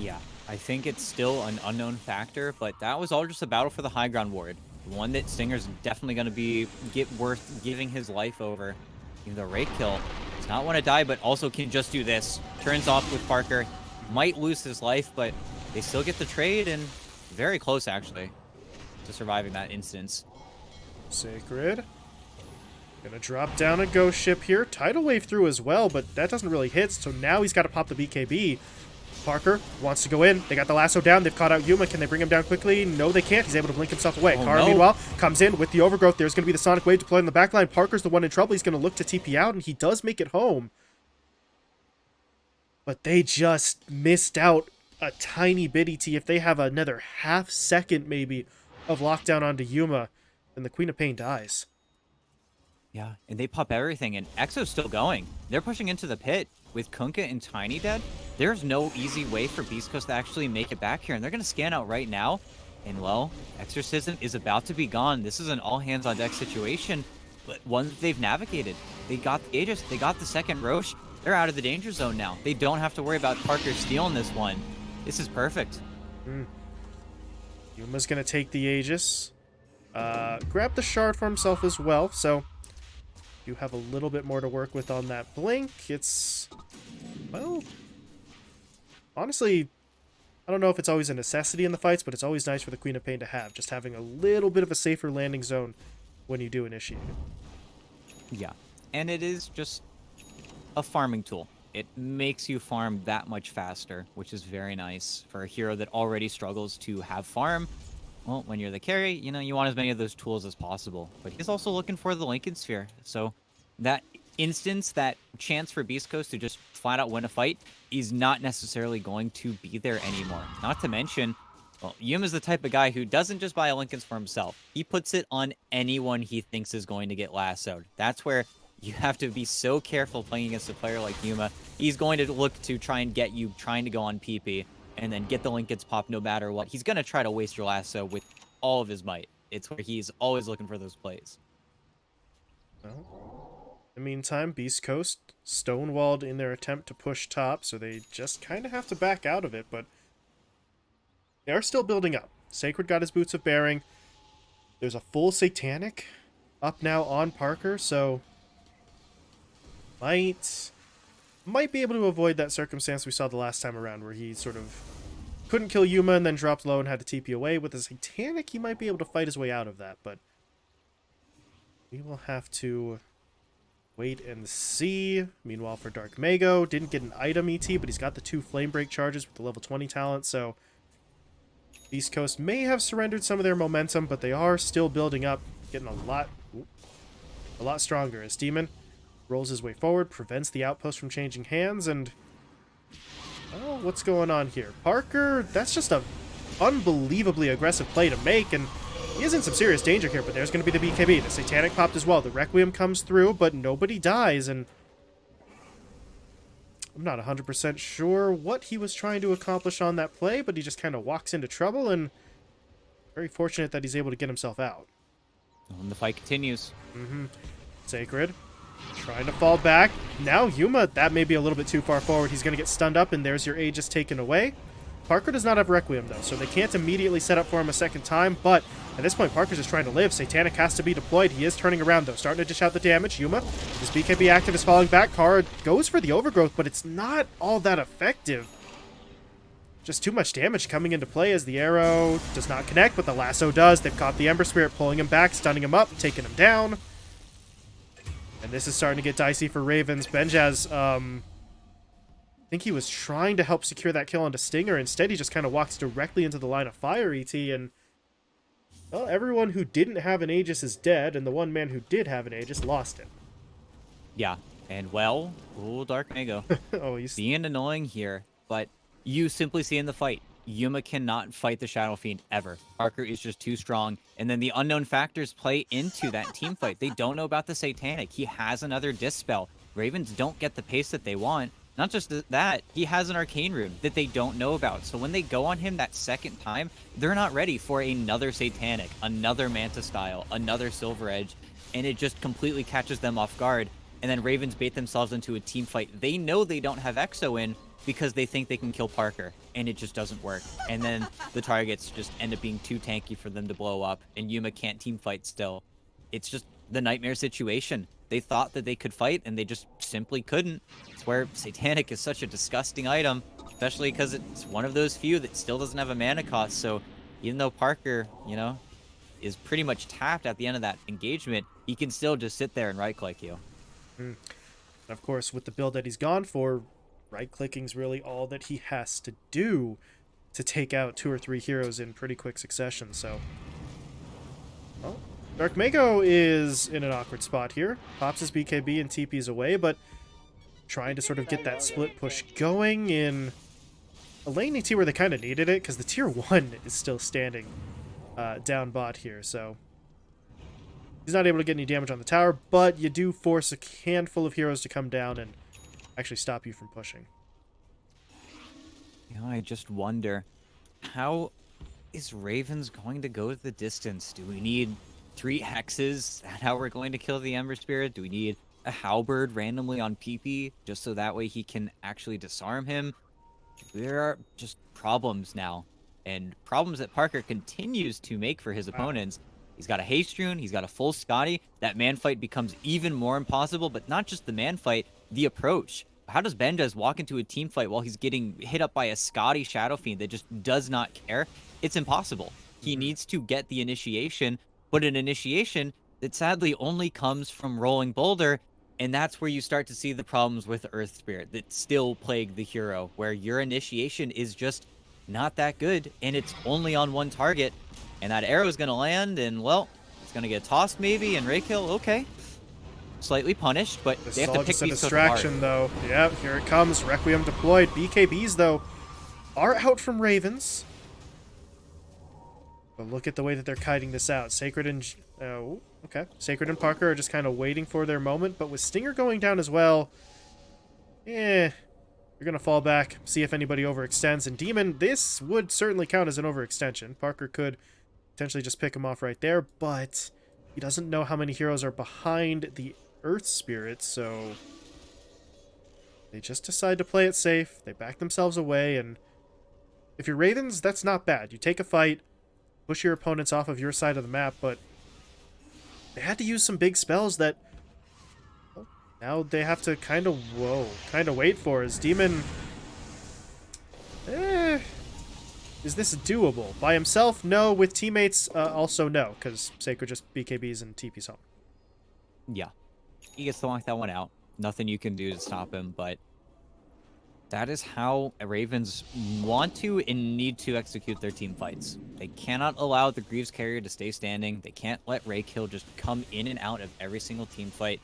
Yeah, I think it's still an unknown factor, but that was all just a battle for the high ground ward. One that Stinger's definitely going to be worth giving his life over. Even though Raykill does not want to die, but also can just do this. Turns off with Parker. Might lose his life, but they still get the trade, and very close, actually, to surviving that instance. Sacred. Gonna drop down a ghost ship here. Tidal wave through as well, but that doesn't really hit, so now he's got to pop the BKB. Parker wants to go in. They got the lasso down. They've caught out Yuma. Can they bring him down quickly? No, they can't. He's able to blink himself away. Kara, meanwhile, comes in with the overgrowth. There's going to be the Sonic Wave deployed in the backline. Parker's the one in trouble. He's going to look to TP out, and he does make it home. But they just missed out a tiny bit, ET. If they have another half second, maybe, of lockdown onto Yuma, then the Queen of Pain dies. Yeah, and they pop everything, and Exo's still going. They're pushing into the pit with Kunkka and Tiny dead. There's no easy way for Beast Coast to actually make it back here, and they're going to scan out right now. And, well, Exorcism is about to be gone. This is an all-hands-on-deck situation, but one that they've navigated. They got the Aegis. They got the second Roche. They're out of the danger zone now. They don't have to worry about Parker stealing this one. This is perfect. Yuma's going to take the Aegis. Grab the shard for himself as well, so you have a little bit more to work with on that blink. It's, well, honestly, I don't know if it's always a necessity in the fights, but it's always nice for the Queen of Pain to have, just having a little bit of a safer landing zone when you do initiate it. Yeah, and it is just a farming tool. It makes you farm that much faster, which is very nice for a hero that already struggles to have farm. Well, when you're the carry, you know, you want as many of those tools as possible. But he's also looking for the Lincoln Sphere. So that instance, that chance for Beast Coast to just flat out win a fight is not necessarily going to be there anymore. Not to mention, well, Yuma's the type of guy who doesn't just buy a Lincoln's for himself. He puts it on anyone he thinks is going to get lassoed. That's where you have to be so careful playing against a player like Yuma. He's going to look to try and get you trying to go on PP and then get the Lincoln's pop no matter what. He's going to try to waste your lasso with all of his might. It's where he's always looking for those plays. Well, in the meantime, Beast Coast stonewalled in their attempt to push top, so they just kind of have to back out of it, but they are still building up. Sacred got his Boots of Bearing. There's a full Satanic up now on Parker, so might be able to avoid that circumstance we saw the last time around where he sort of couldn't kill Yuma and then dropped low and had to TP away. With the Satanic, he might be able to fight his way out of that, but we will have to wait and see. Meanwhile, for Dark Mago, didn't get an item ET, but he's got the 2 Flame Break charges with the level 20 talent, so Beast Coast may have surrendered some of their momentum, but they are still building up, getting a lot stronger as Demon rolls his way forward, prevents the outpost from changing hands, and oh, what's going on here? Parker, that's just a unbelievably aggressive play to make, and he is in some serious danger here, but there's going to be the BKB. The Satanic popped as well. The Requiem comes through, but nobody dies, and I'm not 100% sure what he was trying to accomplish on that play, but he just kind of walks into trouble, and very fortunate that he's able to get himself out. And the fight continues. Sacred trying to fall back. Now Yuma, that may be a little bit too far forward. He's going to get stunned up, and there's your Aegis taken away. Parker does not have Requiem, though, so they can't immediately set up for him a second time, but at this point, Parker's just trying to live. Satanic has to be deployed. He is turning around, though, starting to dish out the damage. Yuma, his BKB active is falling back. Kara goes for the Overgrowth, but it's not all that effective. Just too much damage coming into play as the arrow does not connect, but the lasso does. They've caught the Ember Spirit, pulling him back, stunning him up, taking him down. And this is starting to get dicey for Ravens. Benjaz, I think he was trying to help secure that kill onto Stinger. Instead, he just kind of walks directly into the line of fire, ET, and well, everyone who didn't have an Aegis is dead, and the one man who did have an Aegis lost it. Yeah, and well, Dark Mago. Oh, he's being annoying here, but you simply see in the fight, Yuma cannot fight the Shadow Fiend ever. Parker is just too strong, and then the unknown factors play into that team fight. They don't know about the Satanic. He has another Dispel. Ravens don't get the pace that they want. Not just that, he has an Arcane Rune that they don't know about. So when they go on him that second time, they're not ready for another Satanic, another Manta Style, another Silver Edge, and it just completely catches them off guard. And then Ravens bait themselves into a team fight. They know they don't have Exo in because they think they can kill Parker, and it just doesn't work. And then the targets just end up being too tanky for them to blow up, and Yuma can't team fight still. It's just the nightmare situation. They thought that they could fight, and they just simply couldn't. It's where Satanic is such a disgusting item, especially because it's one of those few that still doesn't have a mana cost. So even though Parker, you know, is pretty much tapped at the end of that engagement, he can still just sit there and right-click you. And of course, with the build that he's gone for, right-clicking's really all that he has to do to take out 2 or 3 heroes in pretty quick succession. So, well, Dark Mago is in an awkward spot here. Pops his BKB and TP's away, but trying to sort of get that split push going in a lane ET where they kind of needed it, because the tier 1 is still standing down bot here. So He's not able to get any damage on the tower, but you do force a handful of heroes to come down and actually stop you from pushing. You know, I just wonder, how is Ravens going to go the distance? Do we need 3 hexes? Is that how we're going to kill the Ember Spirit? Do we need a halberd randomly on PP just so that way he can actually disarm him? There are just problems now, and problems that Parker continues to make for his opponents. He's got a haste rune, he's got a full Scotty. That man fight becomes even more impossible, but not just the man fight, the approach. How does Benjaz walk into a team fight while he's getting hit up by a Scotty Shadow Fiend that just does not care? It's impossible. He needs to get the initiation, but an initiation that sadly only comes from rolling Boulder, and that's where you start to see the problems with Earth Spirit that still plague the hero, where your initiation is just not that good, and it's only on one target, and that arrow is going to land, and, well, it's going to get tossed maybe, and Rakill, okay. Slightly punished, but This they have is to all pick just a these distraction, though. Yep, here it comes. Requiem deployed. BKBs, though, are out from Ravens. But look at the way that they're kiting this out. Sacred and... oh, okay. Sacred and Parker are just kind of waiting for their moment, but with Stinger going down as well, you're going to fall back, see if anybody overextends. And Demon, this would certainly count as an overextension. Parker could potentially just pick him off right there, but he doesn't know how many heroes are behind the Earth Spirit, so they just decide to play it safe. They back themselves away, and if you're Ravens, that's not bad. You take a fight, push your opponents off of your side of the map, but they had to use some big spells that now they have to kind of wait for. Is Demon... is this doable? By himself, no. With teammates, also no, because Sacred just BKBs and TPs home. Yeah. He gets to lock that one out. Nothing you can do to stop him, but that is how Ravens want to and need to execute their team fights. They cannot allow the Greaves carrier to stay standing. They can't let Rakill just come in and out of every single team fight.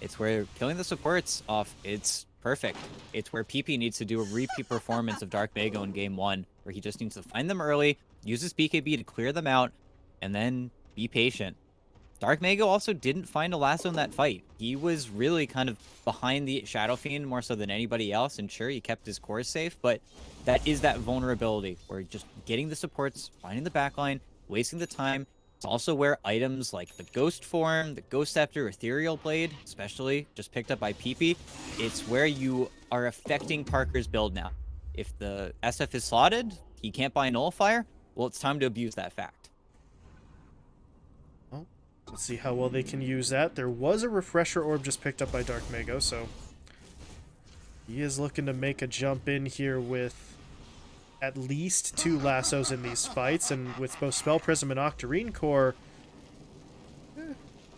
It's where killing the supports off, it's perfect. It's where PP needs to do a repeat performance of Dark Mago in game 1, where he just needs to find them early, use his BKB to clear them out, and then be patient. Dark Mago also didn't find a lasso in that fight. He was really kind of behind the Shadow Fiend more so than anybody else, and sure, he kept his cores safe, but that is that vulnerability where just getting the supports, finding the backline, wasting the time. It's also where items like the Ghost Form, the Ghost Scepter, Ethereal Blade, especially just picked up by PP, it's where you are affecting Parker's build now. If the SF is slotted, he can't buy Nullifier, well, it's time to abuse that fact. Let's see how well they can use that. There was a Refresher Orb just picked up by Dark Mago, so he is looking to make a jump in here with at least 2 lassos in these fights, and with both Spell Prism and Octarine Core...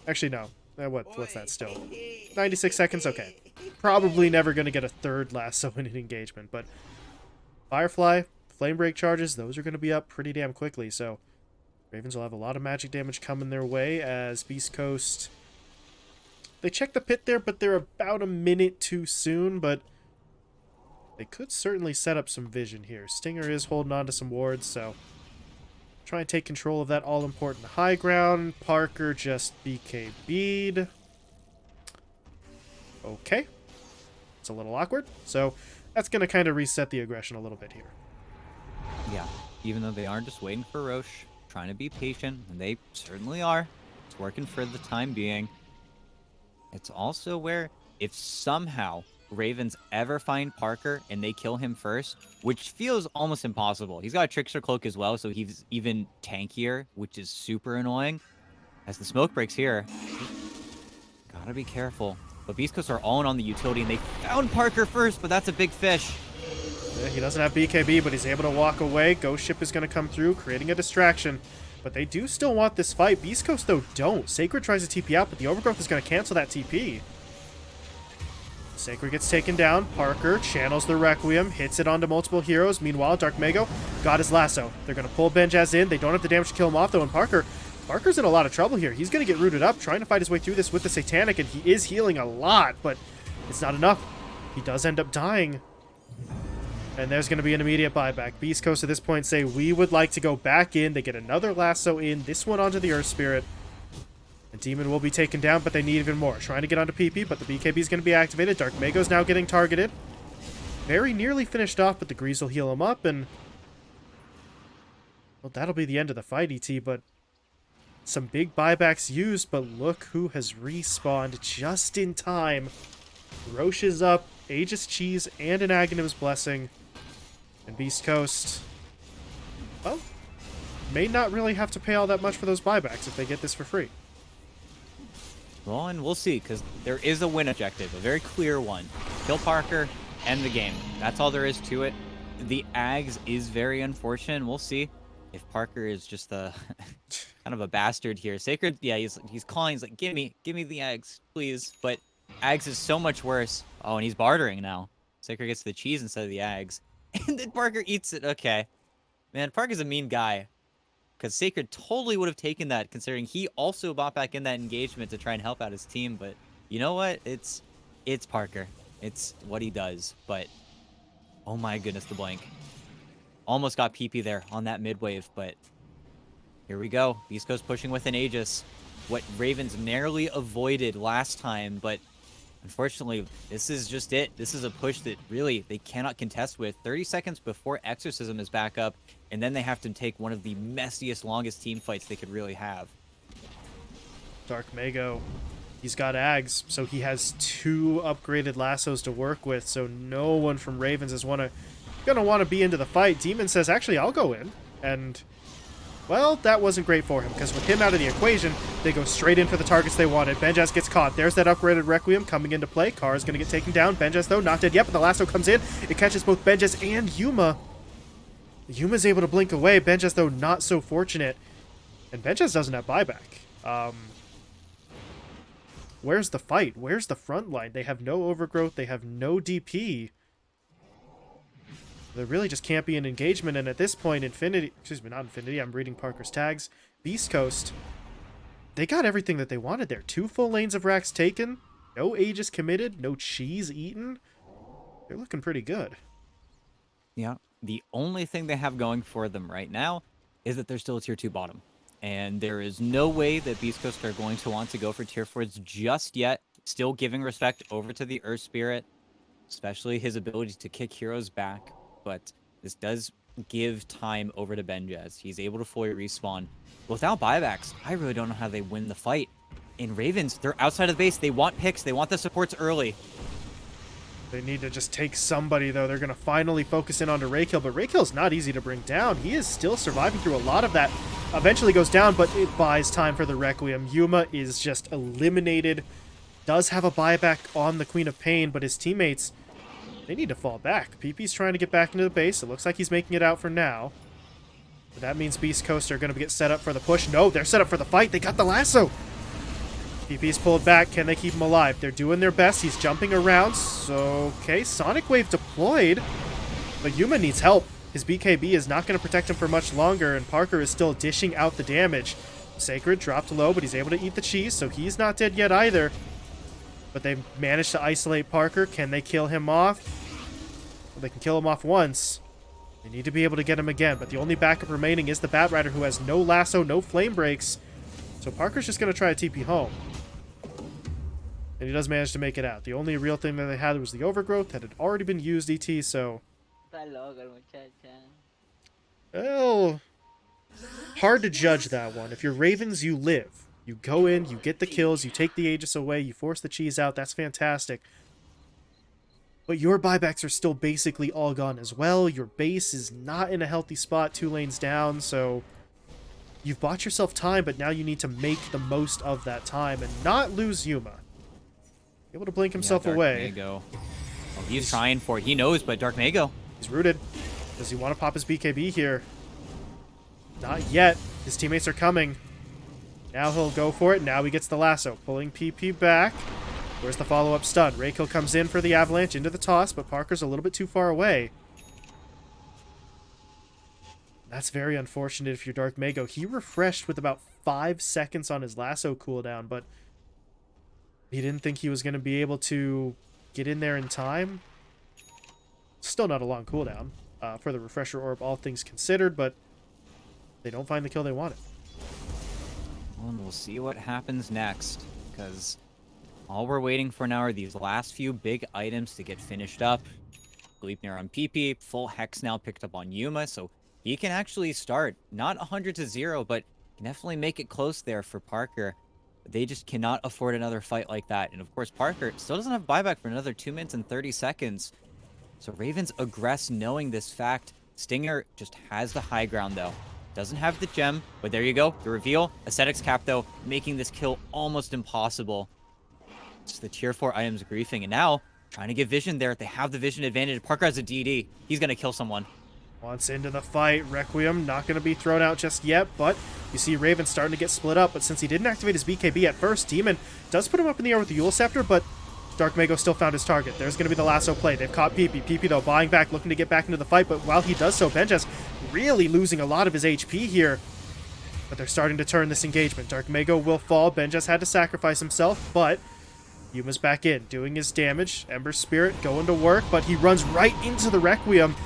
actually, no. What's that still? 96 seconds? Okay. Probably never going to get a 3rd lasso in an engagement, but Firefly, Flame Break charges, those are going to be up pretty damn quickly, so Ravens will have a lot of magic damage coming their way as Beast Coast... they check the pit there, but they're about a minute too soon, but they could certainly set up some vision here. Stinger is holding on to some wards, so try and take control of that all-important high ground. Parker just BKB'd. Okay. It's a little awkward, so that's going to kind of reset the aggression a little bit here. Yeah, even though they are just waiting for Roche, trying to be patient, and they certainly are. It's working for the time being. It's also where if somehow Ravens ever find Parker and they kill him first, which feels almost impossible. He's got a Trickster Cloak as well, so he's even tankier, which is super annoying. As the smoke breaks here, gotta be careful. But Beast Coast are all in on the utility, and they found Parker first, but that's a big fish. Yeah, he doesn't have BKB, but he's able to walk away. Ghost Ship is going to come through, creating a distraction. But they do still want this fight. Beast Coast, though, don't. Sacred tries to TP out, but the Overgrowth is going to cancel that TP. Sacred gets taken down. Parker channels the Requiem, hits it onto multiple heroes. Meanwhile, Dark Mago got his lasso. They're going to pull Benjaz in. They don't have the damage to kill him off, though, and Parker's in a lot of trouble here. He's going to get rooted up, trying to fight his way through this with the Satanic, and he is healing a lot, but it's not enough. He does end up dying. And there's going to be an immediate buyback. Beast Coast at this point say, we would like to go back in. They get another lasso in, this one onto the Earth Spirit. And And Demon will be taken down, but they need even more. Trying to get onto PP, but the BKB is going to be activated. Dark Mago's now getting targeted. Very nearly finished off, but the Grease will heal him up, and... well, that'll be the end of the fight, ET, but... some big buybacks used, but look who has respawned just in time. Roche is up, Aegis Cheese, and an Aghanim's Blessing. And Beast Coast... well, may not really have to pay all that much for those buybacks if they get this for free. Well, and we'll see, because there is a win objective, a very clear one. Kill Parker, end the game. That's all there is to it. The Ags is very unfortunate, and we'll see if Parker is just a kind of a bastard here. Sacred, yeah, he's calling, he's like, give me the Ags, please. But Ags is so much worse. Oh, and he's bartering now. Sacred gets the cheese instead of the Ags. And then Parker eats it. Okay. Man, Parker's a mean guy. Because Sacred totally would have taken that, considering he also bought back in that engagement to try and help out his team. But you know what? It's Parker. It's what he does. But oh my goodness, the blank. Almost got PP there on that mid wave, but here we go. Beast Coast pushing with an Aegis. What Ravens narrowly avoided last time, but unfortunately, this is just it. This is a push that really they cannot contest with. 30 seconds before Exorcism is back up, and then they have to take one of the messiest, longest team fights they could really have. Dark Mago, he's got Ags, so he has 2 upgraded lassos to work with, so no one from Ravens is gonna want to be into the fight. Demon says, actually, I'll go in, and... well, that wasn't great for him, because with him out of the equation, they go straight in for the targets they wanted. Benjaz gets caught. There's that upgraded Requiem coming into play. Kara's going to get taken down. Benjaz, though, not dead yet, but the lasso comes in. It catches both Benjaz and Yuma. Yuma's able to blink away. Benjaz, though, not so fortunate. And Benjaz doesn't have buyback. Where's the fight? Where's the front line? They have no overgrowth. They have no DP. There really just can't be an engagement, and at this point, Infinity... excuse me, not Infinity, I'm reading Parker's tags. Beast Coast, they got everything that they wanted there. 2 full lanes of racks taken, no Aegis committed, no cheese eaten. They're looking pretty good. Yeah, the only thing they have going for them right now is that they're still a tier 2 bottom. And there is no way that Beast Coast are going to want to go for tier 4s just yet. Still giving respect over to the Earth Spirit, especially his ability to kick heroes back. But this does give time over to Benjaz. He's able to fully respawn. Without buybacks, I really don't know how they win the fight. In Ravens, they're outside of the base. They want picks. They want the supports early. They need to just take somebody, though. They're going to finally focus in onto Raykill, but Raykill's not easy to bring down. He is still surviving through a lot of that. Eventually goes down, but it buys time for the Requiem. Yuma is just eliminated. Does have a buyback on the Queen of Pain, but his teammates... they need to fall back. PP's trying to get back into the base. It looks like he's making it out for now. But that means Beast Coast are going to get set up for the push. No, they're set up for the fight. They got the lasso. PP's pulled back. Can they keep him alive? They're doing their best. He's jumping around. So, okay, Sonic Wave deployed. But Yuma needs help. His BKB is not going to protect him for much longer, and Parker is still dishing out the damage. Sacred dropped low, but he's able to eat the cheese, so he's not dead yet either. But they've managed to isolate Parker. Can they kill him off? Well, they can kill him off once. They need to be able to get him again, but the only backup remaining is the Bat Rider, who has no lasso, no flame breaks. So Parker's just going to try to TP home. And he does manage to make it out. The only real thing that they had was the overgrowth that had already been used, ET, so... well... hard to judge that one. If you're Ravens, you live. You go in, you get the kills, you take the Aegis away, you force the cheese out. That's fantastic. But your buybacks are still basically all gone as well. Your base is not in a healthy spot 2 lanes down, so... you've bought yourself time, but now you need to make the most of that time and not lose Yuma. Able to blink himself away. Mago. Oh, he's trying for it. He knows, but Dark Mago. He's rooted. Does he want to pop his BKB here? Not yet. His teammates are coming. Now he'll go for it. Now he gets the lasso. Pulling PP back. Where's the follow-up stun? Raykill comes in for the avalanche into the toss, but Parker's a little bit too far away. That's very unfortunate if you're Dark Mago. He refreshed with about 5 seconds on his lasso cooldown, but he didn't think he was going to be able to get in there in time. Still not a long cooldown for the refresher orb, all things considered, but they don't find the kill they wanted. Well, and we'll see what happens next, because all we're waiting for now are these last few big items to get finished up. Sleipnir on PP, full Hex now picked up on Yuma, so he can actually start, not 100-0, but can definitely make it close there for Parker. They just cannot afford another fight like that. And of course, Parker still doesn't have buyback for another 2 minutes and 30 seconds. So Ravens aggress knowing this fact. Stinger just has the high ground, though. Doesn't have the gem, but there you go. The reveal. Ascetics cap, though, making this kill almost impossible. It's the tier 4 items griefing. And now, trying to get vision there. They have the vision advantage. Parker has a DD. He's going to kill someone. Wants into the fight. Requiem not going to be thrown out just yet, but you see Raven starting to get split up. But since he didn't activate his BKB at first, Demon does put him up in the air with the Eul Scepter, but Dark Mago still found his target. There's going to be the lasso play. They've caught PP. PP, though, buying back, looking to get back into the fight, but while he does so, Benjas really losing a lot of his HP here. But they're starting to turn this engagement. Dark Mago will fall. Benjas had to sacrifice himself, but Yuma's back in, doing his damage. Ember Spirit going to work, but he runs right into the Requiem.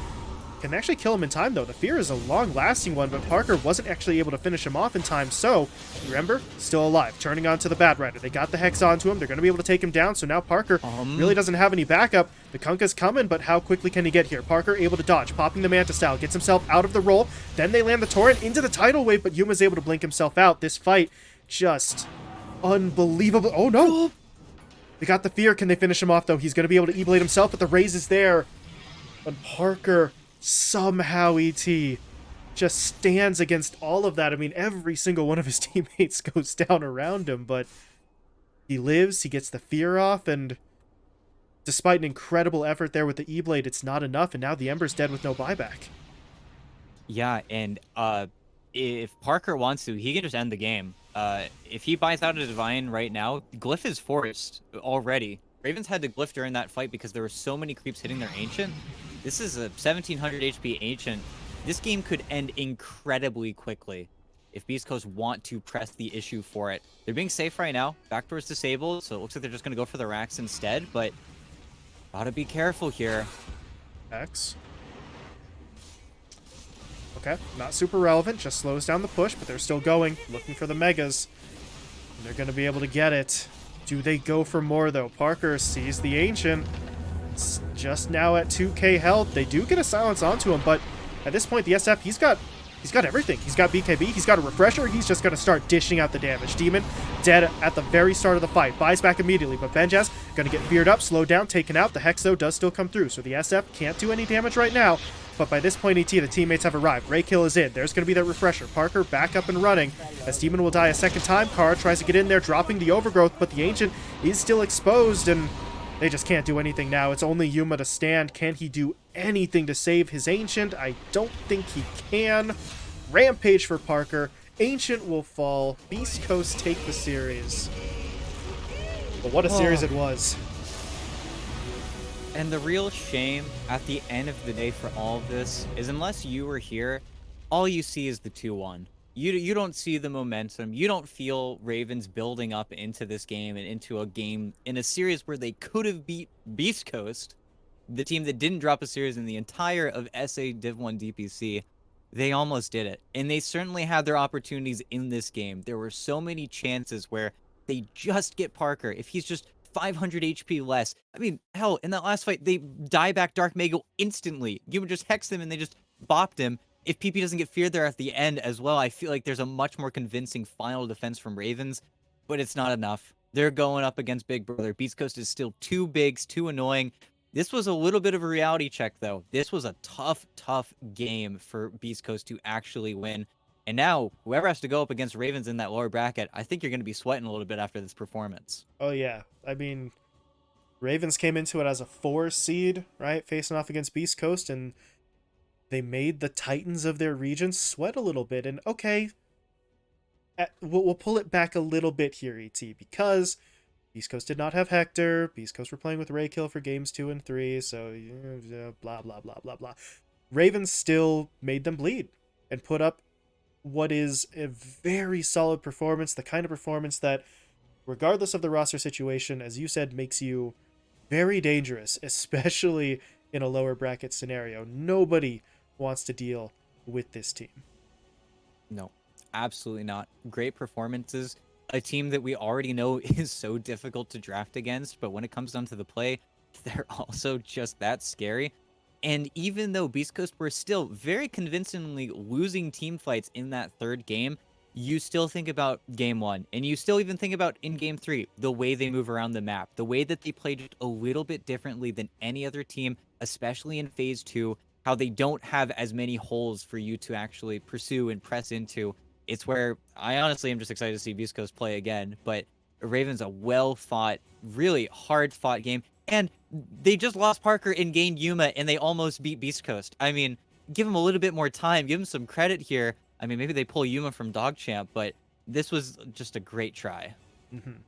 Can actually kill him in time, though. The fear is a long-lasting one, but Parker wasn't actually able to finish him off in time, so Ember still alive, turning onto the Bad Rider. They got the Hex onto him. They're going to be able to take him down, so now Parker really doesn't have any backup. The Kunkka's coming, but how quickly can he get here? Parker able to dodge, popping the Manta Style, gets himself out of the roll. Then they land the Torrent into the Tidal Wave, but Yuma's able to blink himself out. This fight, just unbelievable. Oh, no! They got the fear. Can they finish him off, though? He's going to be able to E-Blade himself, but the raise is there. And Parker, somehow ET just stands against all of that. I mean, every single one of his teammates goes down around him, but he lives, he gets the fear off, and despite an incredible effort there with the E-Blade, it's not enough, and now the Ember's dead with no buyback. Yeah, and if Parker wants to, he can just end the game. If he buys out a Divine right now, Glyph is forced already. Ravens had to Glyph during that fight because there were so many creeps hitting their Ancient. This is a 1700 HP Ancient. This game could end incredibly quickly if Beast Coast want to press the issue for it. They're being safe right now. Backdoor's disabled, so it looks like they're just going to go for the racks instead, but gotta be careful here. X. Okay, not super relevant, just slows down the push, but they're still going, looking for the Megas. And they're going to be able to get it. Do they go for more, though? Parker sees the Ancient. It's just now at 2k health. They do get a silence onto him, but at this point, the SF, he's got everything. He's got BKB, he's got a refresher, he's just going to start dishing out the damage. Demon, dead at the very start of the fight. Buys back immediately, but Benjas going to get feared up, slowed down, taken out. The Hex, though, does still come through, so the SF can't do any damage right now. But by this point, ET, the teammates have arrived. Raykill is in. There's going to be that refresher. Parker back up and running as Demon will die a second time. Kara tries to get in there, dropping the Overgrowth, but the Ancient is still exposed, and they just can't do anything now. It's only Yuma to stand. Can he do anything to save his Ancient? I don't think he can. Rampage for Parker. Ancient will fall. Beast Coast take the series. But what a series it was. And the real shame at the end of the day for all of this is unless you were here, all you see is the 2-1. You don't see the momentum. You don't feel Ravens building up into this game and into a game in a series where they could have beat Beast Coast, the team that didn't drop a series in the entire of SA Div 1 DPC. They almost did it. And they certainly had their opportunities in this game. There were so many chances where they just get Parker. If he's just 500 HP less. I mean, hell, in that last fight, they die back Dark Mago instantly. You would just hex him and they just bopped him. If PP doesn't get feared there at the end as well, I feel like there's a much more convincing final defense from Ravens, but it's not enough. They're going up against Big Brother. Beast Coast is still too big, too annoying. This was a little bit of a reality check, though. This was a tough, tough game for Beast Coast to actually win. And now, whoever has to go up against Ravens in that lower bracket, I think you're going to be sweating a little bit after this performance. Oh, yeah. I mean, Ravens came into it as a 4 seed, right? Facing off against Beast Coast, and they made the Titans of their region sweat a little bit. And, okay, we'll pull it back a little bit here, ET, because Beast Coast did not have Hector. Beast Coast were playing with Raykill for games 2 and 3, so blah, blah, blah, blah, blah. Ravens still made them bleed and put up what is a very solid performance, the kind of performance that, regardless of the roster situation, as you said, makes you very dangerous, especially in a lower bracket scenario. Nobody wants to deal with this team. No. Absolutely not. Great performances. A team that we already know is so difficult to draft against, but when it comes down to the play, they're also just that scary. And even though Beast Coast were still very convincingly losing team fights in that third game, you still think about game one, and you still even think about in game three, the way they move around the map, the way that they play just a little bit differently than any other team, especially in phase two, how they don't have as many holes for you to actually pursue and press into. It's where I honestly am just excited to see Beast Coast play again. But Ravens a well fought, really hard fought game, and they just lost Parker and gained Yuma, and they almost beat Beast Coast. I mean, give them a little bit more time, give them some credit here. I mean, maybe they pull Yuma from Dog Champ, but this was just a great try. Mm-hmm.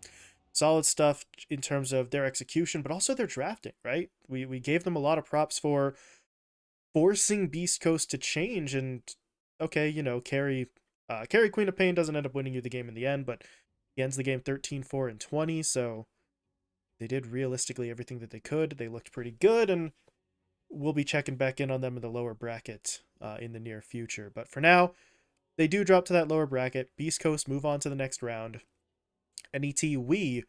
Solid stuff in terms of their execution, but also their drafting, right? We gave them a lot of props for forcing Beast Coast to change, and okay, Carry Queen of Pain doesn't end up winning you the game in the end, but he ends the game 13-4 and 20, so they did realistically everything that they could. They looked pretty good, and we'll be checking back in on them in the lower bracket in the near future. But for now, they do drop to that lower bracket. Beast Coast move on to the next round. NET, we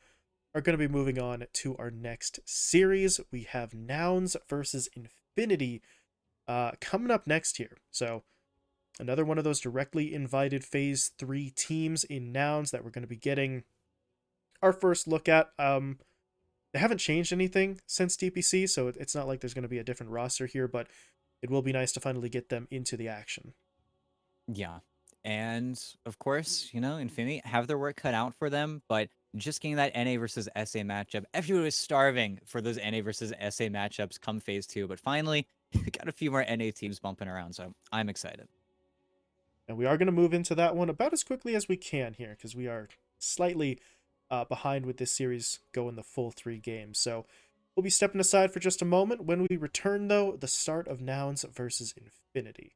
are going to be moving on to our next series. We have Nouns versus Infinity coming up next here. So another one of those directly invited phase 3 teams in Nouns that we're going to be getting our first look at. They haven't changed anything since DPC, so it's not like there's going to be a different roster here, but it will be nice to finally get them into the action. Yeah. And of course, Infinity have their work cut out for them, but just getting that NA versus SA matchup, everyone was starving for those NA versus SA matchups come phase two. But finally, we got a few more NA teams bumping around, so I'm excited. And we are going to move into that one about as quickly as we can here, because we are slightly behind with this series going the full 3 games. So we'll be stepping aside for just a moment. When we return, though, the start of Nouns versus Infinity.